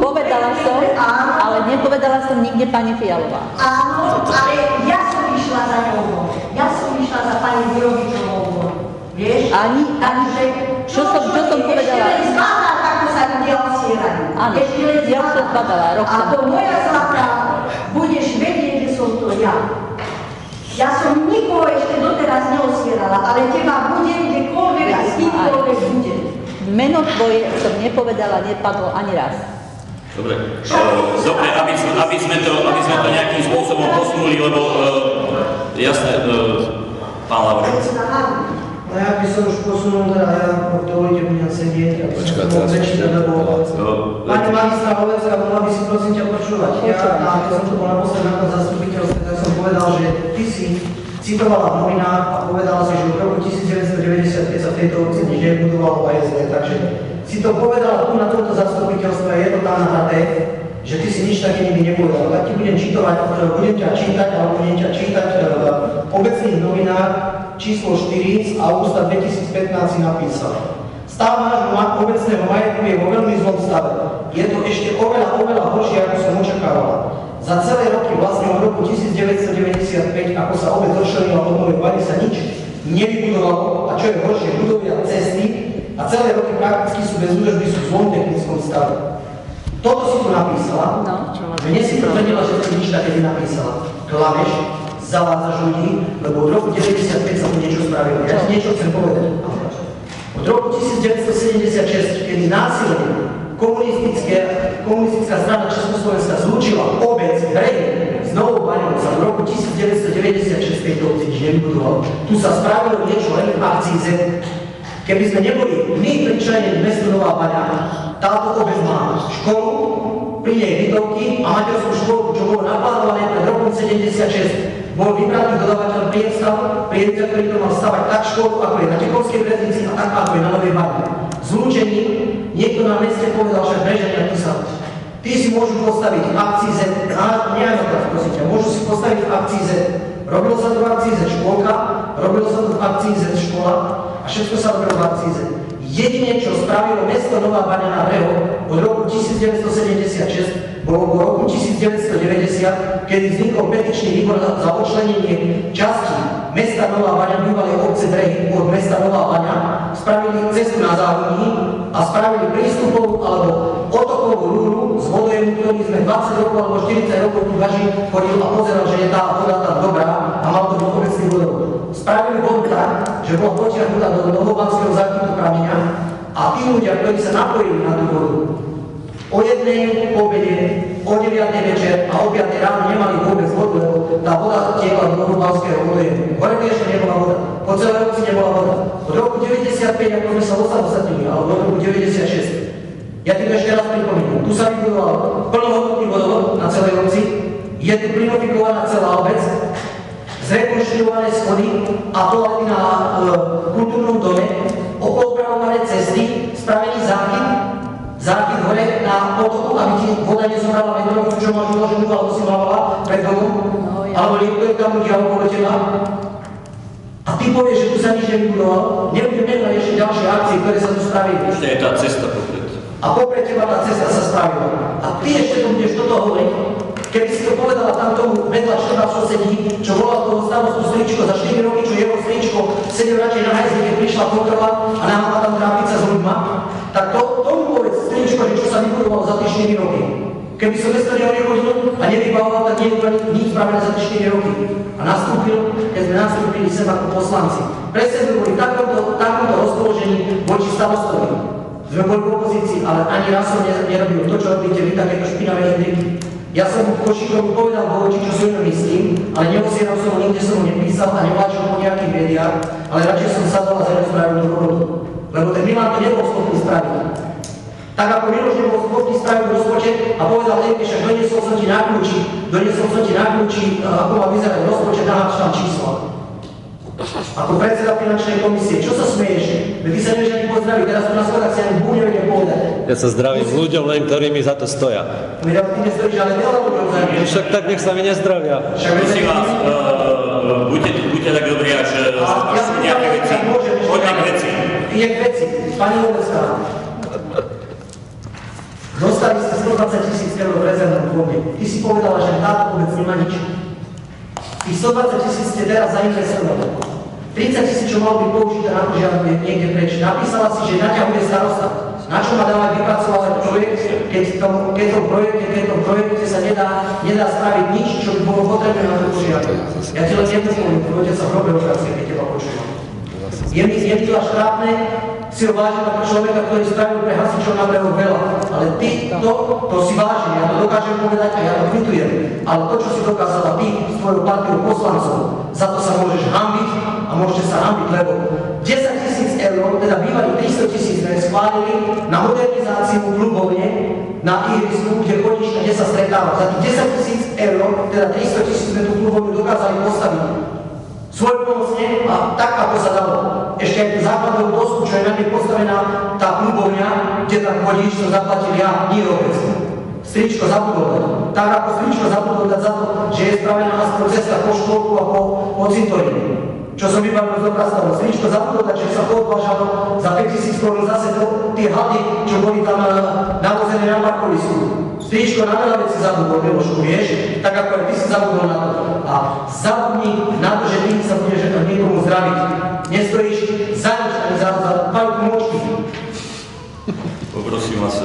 povedala som, ale nepovedala som nikde pani Fialová. Áno, ale ja som išla za ňou. Ja som išla za pani Virovičovou. Vieš? Ani, čo som povedala? Ešte len zbadá, ako sa ľudia osierajú. Áno, ja už som zbadala, rok som. A to moja zlatá, budeš vedieť, že som to ja. Ja som nikoho ešte doteraz neosierala, ale teba budem kdekoľvek a s kýmkoľvek budem. Meno tvoje som nepovedala, nepadlo ani raz. Dobre, aby sme to nejakým spôsobom posunuli, lebo jasné, pán Lavrec. No ja by som už posunul, teda ja dovolíte budem sedieť, aby som to mohol prečítať, lebo pani magistra Lovecká, mohla by si prosím ťa počúvať. Ja, keď som to bol naposled na tom zastupiteľstve, tak som povedal, že ty si citovala v novinách a povedala si, že v roku 1995 sa v tejto obci nič nebudovalo OSD, takže si to povedala tu na tomto zastupiteľstve, je to tam nahraté, že ty si nič také nikdy nepovedal. Tak ti budem ťa čítať, alebo budem ťa čítať v obecných novinách číslo 4 z augusta 2015 si napísal. Stav nášho obecného majetku je vo veľmi zlom stave. Je to ešte oveľa horšie, ako som očakávala. Za celé roky, vlastne od roku 1995, ako sa obec rozšírila od Novej Vary, sa nič nevybudovalo, a čo je horšie, budovia cesty a celé roky prakticky sú bez údržby, sú v zlom technickom stave. Toto si tu napísala, mne si potvrdila, že si nič také nenapísala. Klameš, zavádzaš ľudí, lebo od roku 1995 sa tu niečo spravilo. Ja ti niečo chcem povedať. Od roku 1976, kedy násilne komunistická strana Československa zlúčila obec Brehy s Novou Baňou, sa v roku 1996 tejto obci nič nevybudoval. Tu sa spravilo niečo len v akcii Z. Keby sme neboli my pričlenení mesto Nová Baňa, táto obec má školu, pri nej bytovky a materskú školu, čo bolo naplánované pred rokom 76. Bol vybratý dodávateľ priemysel, ktorý to mal stavať tak školu, ako je na Tekovskej Breznici a tak, ako je na Novej Baňe. Zlúčení, niekto na meste povedal, však Brežania písal, ty si môžu postaviť v akcii Z, nejak tak prosím ťa, môžu si postaviť v akcii Z. Robilo sa to v akcii Z škôlka, robilo sa to v akcii Z škola a všetko sa robilo v akcii Z. Jedine, čo spravilo mesto Nová Baňa na Breho od roku 1976, bolo v roku 1990, kedy vznikol petičný výbor za odčlenenie časti mesta Nová Baňa, bývalej obce Brehy od mesta Nová Baňa, spravili cestu na Závodní a spravili prístupovú alebo otokovú rúru s vodojemu, ktorý sme 20 rokov alebo 40 rokov tu Gaži chodil a pozeral, že je tá voda tam dobrá a mal to byť obecný vodovod. Spravili vodu tak, že bol potiaľ voda do Novobanského záchytu prameňa a tí ľudia, ktorí sa napojili na tú vodu, o 1:00 po obede, o 9:00 večer a o 5:00 ráno nemali vôbec vodu, lebo tá voda tiekla do Novobanského vodojemu. Hore ešte nebola voda, po celej obci nebola voda. Od roku 95, ako sme sa osamostatnili, alebo od roku 96. Ja tým ešte raz pripomínam, tu sa vybudoval plnohodnotný vodovod na celej obci, je tu plinofikovaná celá obec, zrekonštruované schody a toalety na kultúrnom dome, opravované cesty, spravený záchyt hore na potoku, aby ti voda nezomrala metrovku, čo máš uloženú, alebo si mávala pred domom, alebo niekto tam ľudia okolo teba. A ty povieš, že tu sa nič nevybudoval, nebudem menovať ešte ďalšie akcie, ktoré sa tu spravili. Ešte je tá cesta popred. A popred teba tá cesta sa spravila. A ty ešte tu budeš toto hovoriť, keby si to povedala tam tomu vedľa 14 sedí, čo volal toho starostu stričko za 4 roky, čo jeho stričko sedel radšej na hajzli, keď prišla kontrola a nám má tam trápiť sa s ľuďma, tak tomu povedz stričko, že čo sa vybudovalo za tie 4 roky. Keby som mesto nechodil a nevybavoval, tak nebudol nič spravené za tie 4 roky. A keď sme nastúpili sem ako poslanci, presne sme boli v takomto rozpoložení voči starostovi. Sme boli v opozícii, ale ani raz som nerobil to, čo robíte vy, takéto špinavé intriky. Ja som Košíkovi povedal vo oči, čo si o ňom myslím, ale neosieral som ho, nikde som ho nepísal a nevláčil po nejakých médiách, ale radšej som sadol a za ňou spravil tú robotu. Lebo ten Milan to nebol schopný spraviť. Tak ako Miloš nebol schopný spraviť rozpočet a povedal, však doniesol som ti na kľúči, ako má vyzerať rozpočet, naháč tam čísla. Ako predseda finančnej komisie, čo sa smeješ? Ty sa nevieš ani pozdraviť, teraz tu na schodách si ani bú nevedem povedať. Ja sa zdravím s ľuďom, len ktorí mi za to stoja. Ja ty nestojíš, ale veľa ľuďom za mňa. Však tak nech sa mi nezdravia. Prosím vás, buďte tak dobrí, až sú nejaké veci. Poďme k veci. Je k veci. Pani Lovecká, dostali ste 120 000 eur v rezervnom fonde. Ty si povedala, že táto vôbec nemá nič. Tých 120 000 ste teraz zainvestovali. 30 000, čo malo byť použité na požiadavku niekde preč. Napísala si, že naťahuje starosta. Na čo ma dávať vypracovať projekt, keď v tom projekte sa nedá spraviť nič, čo by bolo potrebné na tú požiadavku. Ja ti len nepoviem, poďte sa v byrokracie, keď teba počúvam. Je mi až trápne si ho vážiť ako človeka, ktorý spravil pre hasičov na Brehu veľa. Ale ty to si váži, ja to dokážem povedať a ja to kvitujem. Ale to, čo si dokázala ty s tvojou partiou poslancov, za to sa môžeš hanbiť a môžete sa hanbiť, lebo 10 000 eur, teda bývalých 300 000 sme schválili na modernizáciu klubovne na ihrisku, kde chodíš a kde sa stretávaš. Za tých 10 000 eur, teda 300 000 sme tú klubovňu dokázali postaviť svojpomocne a tak, ako sa dalo. Ešte aj tú základnú dosku, čo je na nej postavená tá klubovňa, kde tam chodíš, to zaplatil ja, nie obec. Stričko zabudol dať. Tak ako stričko zabudol dať za to, že je spravená aspoň cesta po školku a po cintoríne. Čo som vybavil z doprastavou. Stričko zabudol dať, že sa podvážalo za 5 000 korún zase tie hady, čo boli tam navozené na parkovisku. Stričko na veľa veci zabudol, Milošku, vieš? Tak ako aj ty si zabudol na to. A zabudni na to, že ty sa budeš niekomu zdraviť. Nestojíš za nič, ani za pajku močky. Poprosím vás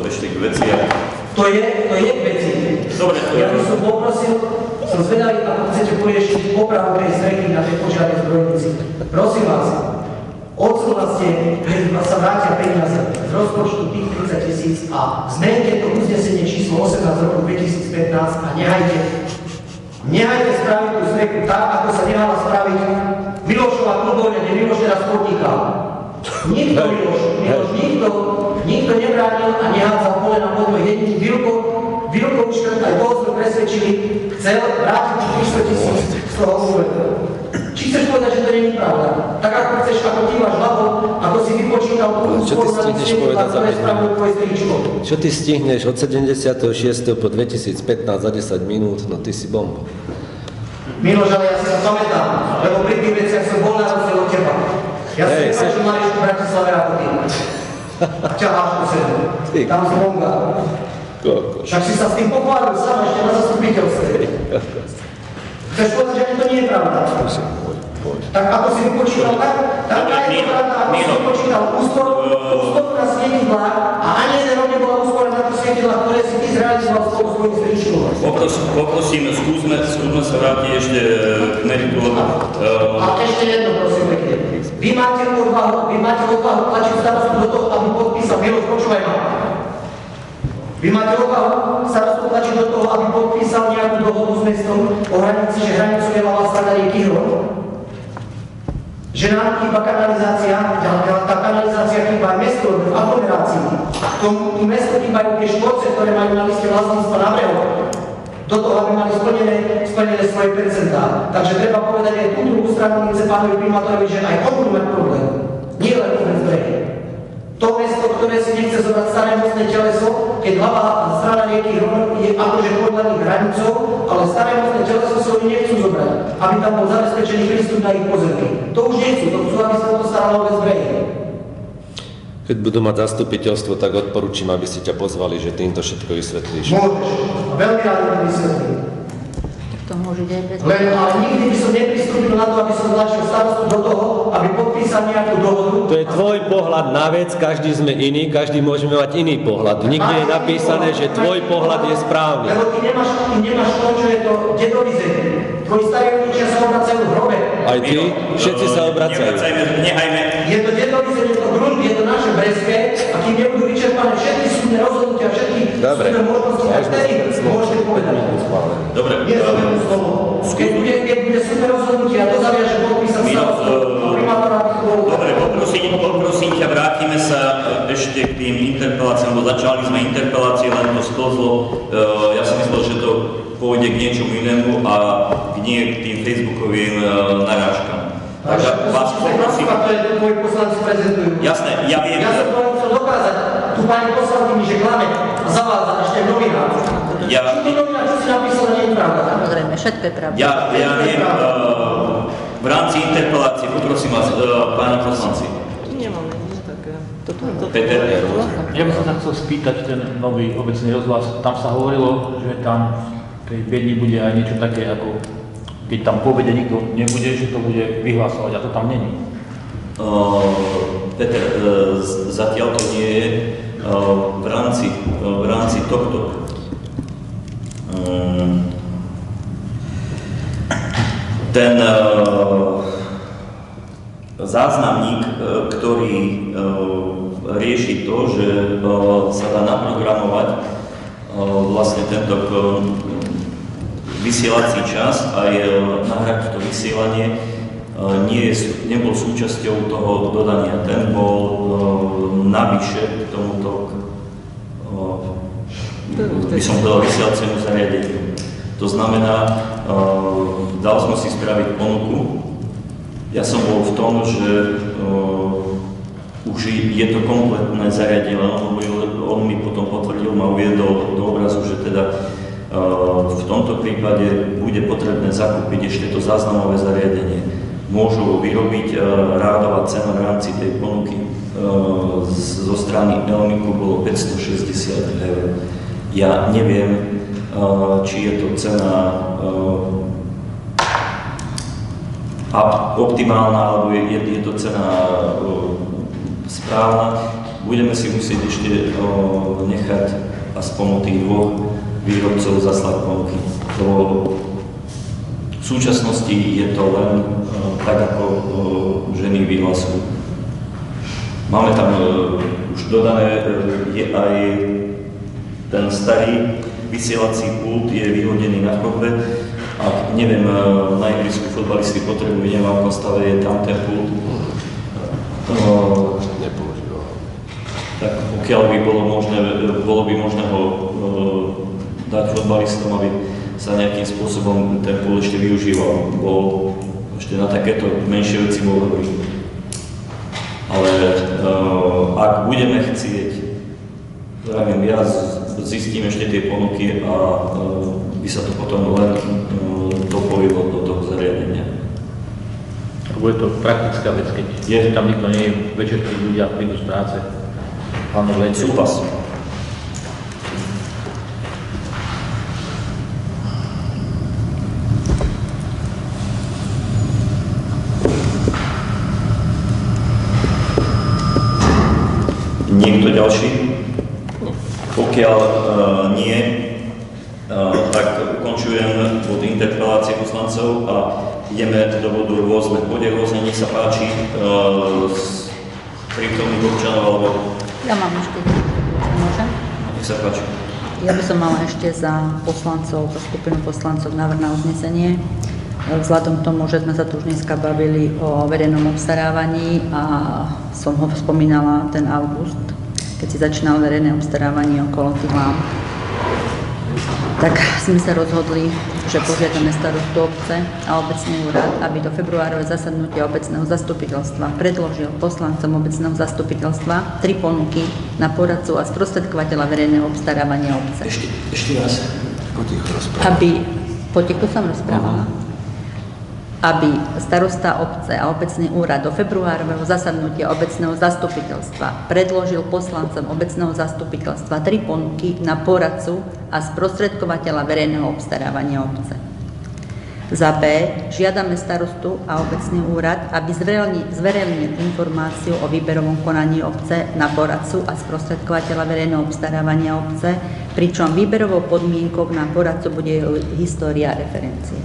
ešte k veciach. To je k veci. Dobre, Ja by som poprosil, som zvedavý, ako chcete poriešiť opravu tej strechy na tej požiarnej zbrojnici. Prosím vás, odsúhlaste, keď sa vrátia peniaze z rozpočtu tých 30 000 a zmeňte to uznesenie číslo 18 z roku 2015 a nehajte spraviť tú strechu tak, ako sa nehala spraviť Milošova klubovňa, kde Miloš teraz podnikal. Nikto nebránil a nehádzal polena pod môj jediný Vilko už aj toho sme presvedčili, chcel vrátiť tých 400 000 z toho úvedu. Či chceš povedať, že to nie je pravda? Tak ako chceš, ako ty máš hlavu, ako si vypočítal tú úsporu na tých svietlách, ktoré spravil tvoje stričko. Čo ty stihneš od 76. po 2015 za 10 minút? No ty si bomba. Miloš, ale ja si to pamätám, lebo pri tých veciach som bol na rozdiel od teba. Ja si nekážu Marišku v Bratislave ako ty. A ťaháš po sedu. Tam z Bonga. Však si sa s tým pochválil sám ešte na zastupiteľstve. Chceš povedať, že to nie je pravda? Tak ako si vypočítal, tak je to pravda, ako si vypočítal úsporu na svietidlách a ani jeden rok nebola úspora na to svietidlách, ktoré si ty zrealizoval spolu svojím stričkom. Poprosím, skúsme sa vrátiť ešte k meritu. A ešte jedno, prosím pekne. Vy máte odvahu tlačiť starostu do toho, aby podpísal, Miloš, počúvaj ma. Vy máte odvahu starostu tlačiť do toho, aby podpísal nejakú dohodu s mestom o hranici, že hranicu nemala stať rieky Hron? Že nám chýba kanalizácia, tá kanalizácia chýba aj mesto v aglomerácii. Tomu mesto chýbajú tie štvorce, ktoré majú na liste vlastníctva na brehu. Do toho, aby mali splnené svoje percentá. Takže treba povedať aj tú druhú stranu mince pánovi primátorovi, že aj on budú mať problém. Nie len obec brehy. To mesto, ktoré si nechce zobrať staré mostné teleso, keď hlavá strana rieky Hron je akože podľa nich hranicou, ale staré mostné teleso si oni nechcú zobrať, aby tam bol zabezpečený prístup na ich pozemky. To už nechcú, to chcú, aby sa to staralo obec brehy. Keď budú mať zastupiteľstvo, tak odporúčam, aby ste ťa pozvali, že týmto všetko vysvetlíš. Môžeš, veľmi rád to vysvetlím. To môže aj bez... Len ale nikdy by som nepristúpil na to, aby som tlačil starostu do toho, aby podpísal nejakú dohodu. To je tvoj pohľad na vec, každý sme iný, každý môžeme mať iný pohľad. Nikde je napísané, že tvoj pohľad je správny. Lebo ty nemáš to, čo je to dedovizem. Tvoji starí rodičia sa obracajú v hrobe. Aj ty? Všetci sa obracajú. Je to dedovizem, je to grunt, je to naše breské a kým nebudú vyčerpané všetky súdne rozhodnutia, všetky súdne možnosti, tak vtedy môžete povedať. Dobre. Keď bude súdne rozhodnutie a to zaviaže podpísať starostu primátora. Dobre, poprosím ťa, vrátime sa ešte k tým interpeláciám, lebo začali sme interpelácie, len to sklzlo. Ja som myslel, že to pôjde k niečomu inému a nie k tým facebookovým narážkam. Takže vás poprosím. To je to tvoji poslanci prezentujú. Jasné, ja viem. Ja som to chcel dokázať. Tu pani poslankyni, že klame a zavádza ešte novinár. Čo novinár, čo si napísal, nie je pravda. Samozrejme, všetko je pravda. Ja viem, v rámci interpelácie, poprosím vás, páni poslanci. Nemáme nič také. Peter. Ja by som sa chcel spýtať ten nový obecný rozhlas. Tam sa hovorilo, že tam v tej Viedni bude aj niečo také, ako keď tam po obede nikto nebude, že to bude vyhlasovať, a to tam není. Peter, zatiaľ to nie je v rámci tohto. Ten záznamník, ktorý rieši to, že sa dá naprogramovať vlastne tento vysielací čas aj nahrať to vysielanie, nebol súčasťou toho dodania. Ten bol navyše k tomuto, by som povedal, vysielacému zariadeniu. To znamená, dal som si spraviť ponuku. Ja som bol v tom, že už je to kompletné zariadenie, on mi potom potvrdil, ma uviedol do obrazu, že teda v tomto prípade bude potrebné zakúpiť ešte to záznamové zariadenie. Môžu vyrobiť rádová cena v rámci tej ponuky zo strany Elmiku bolo 560 €. Ja neviem, či je to cena optimálna, alebo je to cena správna. budeme si musieť ešte nechať aspoň od tých dvoch výrobcov zaslať ponuky. V súčasnosti je to len tak, ako ženy vyhlasujú. Máme tam už dodané, je aj ten starý vysielací pult je vyhodený na chodbe. Ak neviem, na ihrisku fotbalisti potrebujú, neviem, v akom stave je tam ten pult. Nepoužíval. Tak pokiaľ by bolo by možné ho dať fotbalistom, aby sa nejakým spôsobom ten pult ešte využíval. Bol ešte na takéto menšie veci bol dobrý. Ale ak budeme chcieť, ja zistím ešte tie ponuky a by sa to potom len dopojilo do toho zariadenia. Bude to praktická vec, keď tam nikto nie je, večer, keď ľudia prídu z práce, hlavne v lete. Súhlas. Niekto ďalší? Pokiaľ nie, tak ukončujem bod interpelácie poslancov a ideme do bodu rôzne. Bode rôzne, nech sa páči z prítomných občanov alebo... Ja mám ešte, môžem? Nech sa páči. Ja by som mala ešte za poslancov, za skupinu poslancov návrh na uznesenie. Vzhľadom k tomu, že sme sa tu už dneska bavili o verejnom obstarávaní a som ho spomínala ten august, keď si začínal verejné obstarávanie okolo tých lám, tak sme sa rozhodli, že požiadame starostu obce a obecný úrad, aby do februárové zasadnutia obecného zastupiteľstva predložil poslancom obecného zastupiteľstva 3 ponuky na poradcu a sprostredkovateľa verejného obstarávania obce. Ešte raz. Potichu som rozprávala. Aby starosta obce a obecný úrad do februárového zasadnutia obecného zastupiteľstva predložil poslancom obecného zastupiteľstva 3 ponuky na poradcu a sprostredkovateľa verejného obstarávania obce. Za B. Žiadame starostu a obecný úrad, aby zverejnil informáciu o výberovom konaní obce na poradcu a sprostredkovateľa verejného obstarávania obce, pričom výberovou podmienkou na poradcu bude história referencie.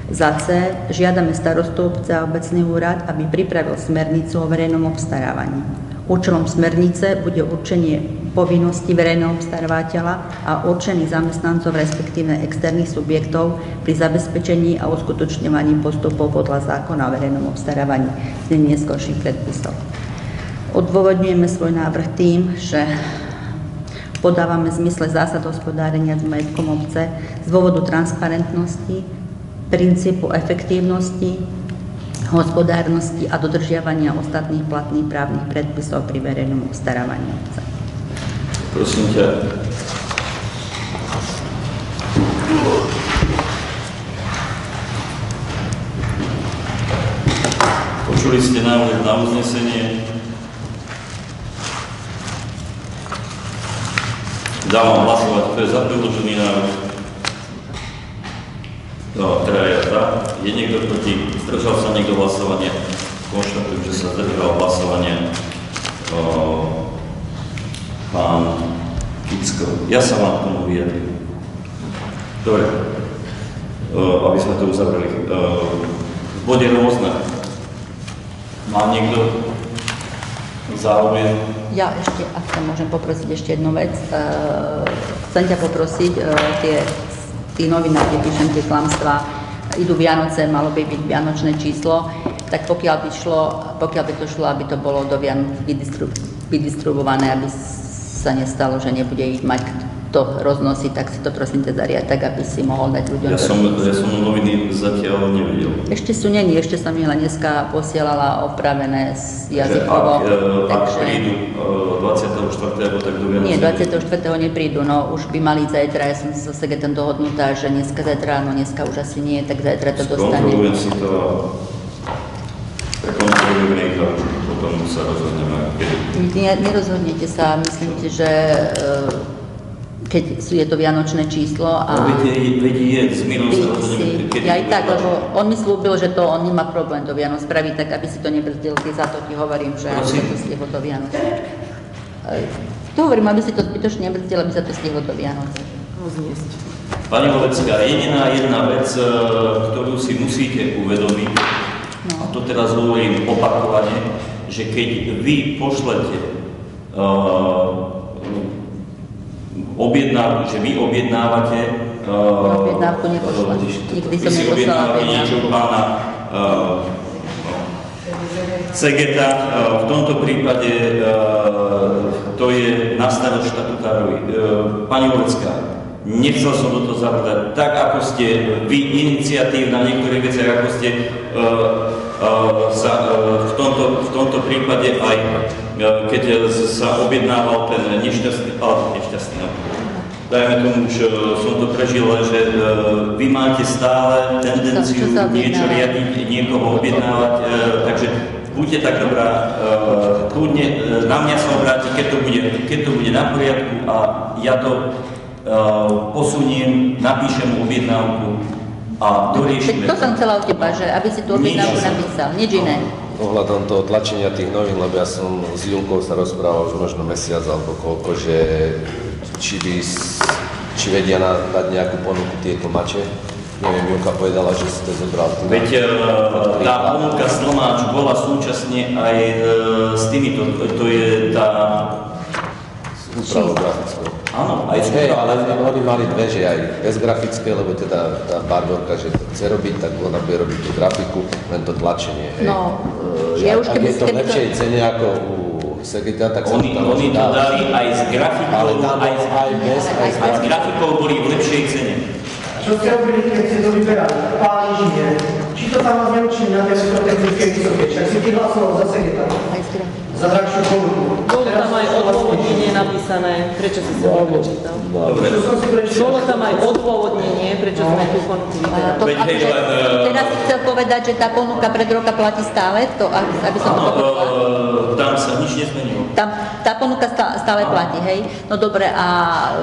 Za C. Žiadame starostu obce a obecný úrad, aby pripravil smernicu o verejnom obstarávaní. Účelom smernice bude určenie povinností verejného obstarávateľa a určených zamestnancov, respektíve externých subjektov pri zabezpečení a uskutočňovaní postupov podľa zákona o verejnom obstarávaní z neskôrších predpisov. Odôvodňujeme svoj návrh tým, že podávame v zmysle zásad hospodárenia s majetkom obce z dôvodu transparentnosti, princípu efektívnosti, hospodárnosti a dodržiavania ostatných platných právnych predpisov pri verejnom obstarávaní obce. Prosím ťa. Počuli ste návrh na uznesenie. Dávam hlasovať, kto je za predložený návrh. No, teda ja za. Je niekto proti? Zdržal sa niekto hlasovania? Konštatujem, že sa zdržal hlasovania pán Kicko. Ja sa vám k tomu vyjadrím. Dobre, aby sme to uzavreli. V bode rôzne. Má niekto záujem? Ja ešte, ak sa môžem poprosiť ešte jednu vec. Chcem ťa poprosiť, tí novinári, píšem tie klamstvá, idú Vianoce, malo by byť vianočné číslo, tak pokiaľ by to šlo, aby to bolo do Vianoc vydistribuované, aby sa nestalo, že nebude ich mať to roznosiť, tak si to prosím te zariať, tak aby si mohol dať ľuďom. Ja som noviny zatiaľ nevidel. Ešte sú není, ešte som ich len dneska posielala opravené z jazykovo. Ak prídu 24. alebo tak do Vianoce? Nie, 24. neprídu, no už by mali zajtra, ja som sa Segetom dohodnutá, že zajtra, no dneska už asi nie, tak zajtra to dostane. Skontrolujem si to a prekontrolujeme ich a potom sa rozhodneme. Nerozhodnete sa, myslím si, že keď je to vianočné číslo a... Ja aj tak, lebo on mi slúbil, že to on nemá problém do Vianoc spraviť, tak aby si to nebrzdil, za to ti hovorím, že to si ho do Vianoc. Tu hovorím, aby si to zbytočne nebrzdilo, aby sa to stihlo do Vianoc. Zniesť. Pani Volecká, jediná jedna vec, ktorú si musíte uvedomiť, a to teraz hovorím opakovane, že keď vy pošlete že vy objednávate Objednávku nepošla. Nikdy som si neposlala objednávate niečo objednávku. pána Segeta, v tomto prípade to je na starost štatutárovi. Pani Volecká, nechcel som do toho zavedať. Tak, ako ste vy iniciatívna v niektorých veciach, ako ste v tomto prípade aj keď sa objednával ten nešťastný, dajme tomu, už som to prežil, že vy máte stále tendenciu niečo riadiť, niekoho objednávať, takže buďte tak dobrá, kľudne na mňa sa obráti, keď to bude na poriadku a ja to posuniem, napíšem objednávku a doriešime. To som chcela od teba, že aby si tú objednávku napísal, nič iné. Ohľadom toho tlačenia tých novín, lebo ja som s Julkou sa rozprával už možno mesiac alebo koľko, že či vedia dať nejakú ponuku tie tlmače. Neviem, Julka povedala, že si to zobral. Veď tá ponuka z tlmáču bola súčasne aj s týmito, to je tá úpravou grafickou. Áno, aj Hej, ale oni mali dve, že aj bez grafické, lebo teda tá Barborka, že to chce robiť, tak ona bude robiť tú grafiku, len to tlačenie. Hej. No, že už keby je to v lepšej cene ako u Segeta, tak sa Oni to dali aj s grafikou, ale tam aj bez, aj s grafikou boli v lepšej cene. Čo ste robili, keď ste to vyberali? Pán inžinier, či to tam vás neučili na tej elektrotechnickej vysoké, však si ty hlasoval za Segeta. Za drahšiu ponuku. Bolo tam aj odôvodnenie napísané, prečo si sa prečítal. Bolo tam aj odôvodnenie, prečo sme tú ponuku vyberali. Teraz si chcel povedať, že tá ponuka pred roka platí stále, to, aby som to pochopila. Tam sa nič nezmenilo. Tá ponuka stále platí, hej? No dobre, a...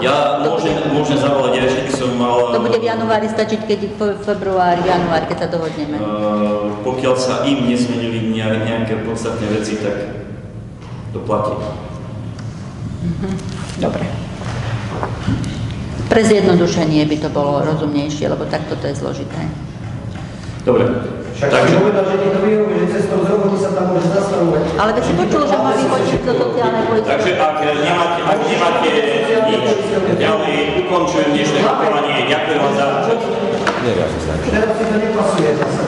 Ja môžem zavolať, ja ešte by som mal... To bude v januári stačiť, keď v februári, januári, keď sa dohodneme. Pokiaľ sa im nezmenili nejaké podstatné veci, tak to platí. Dobre. Pre zjednodušenie by to bolo rozumnejšie, lebo takto to je zložité. Dobre. Však si povedal, že ti to vyhovuje, že cestou z roboty sa tam môže zastavovať. Ale veď si počul, že má vypočiť do sociálnej poistky. Takže ak nemáte nič ďalej, ukončujem dnešné rokovanie. Ďakujem vám za účasť. Neviem, ako sa. Teraz si to nepasuje zase.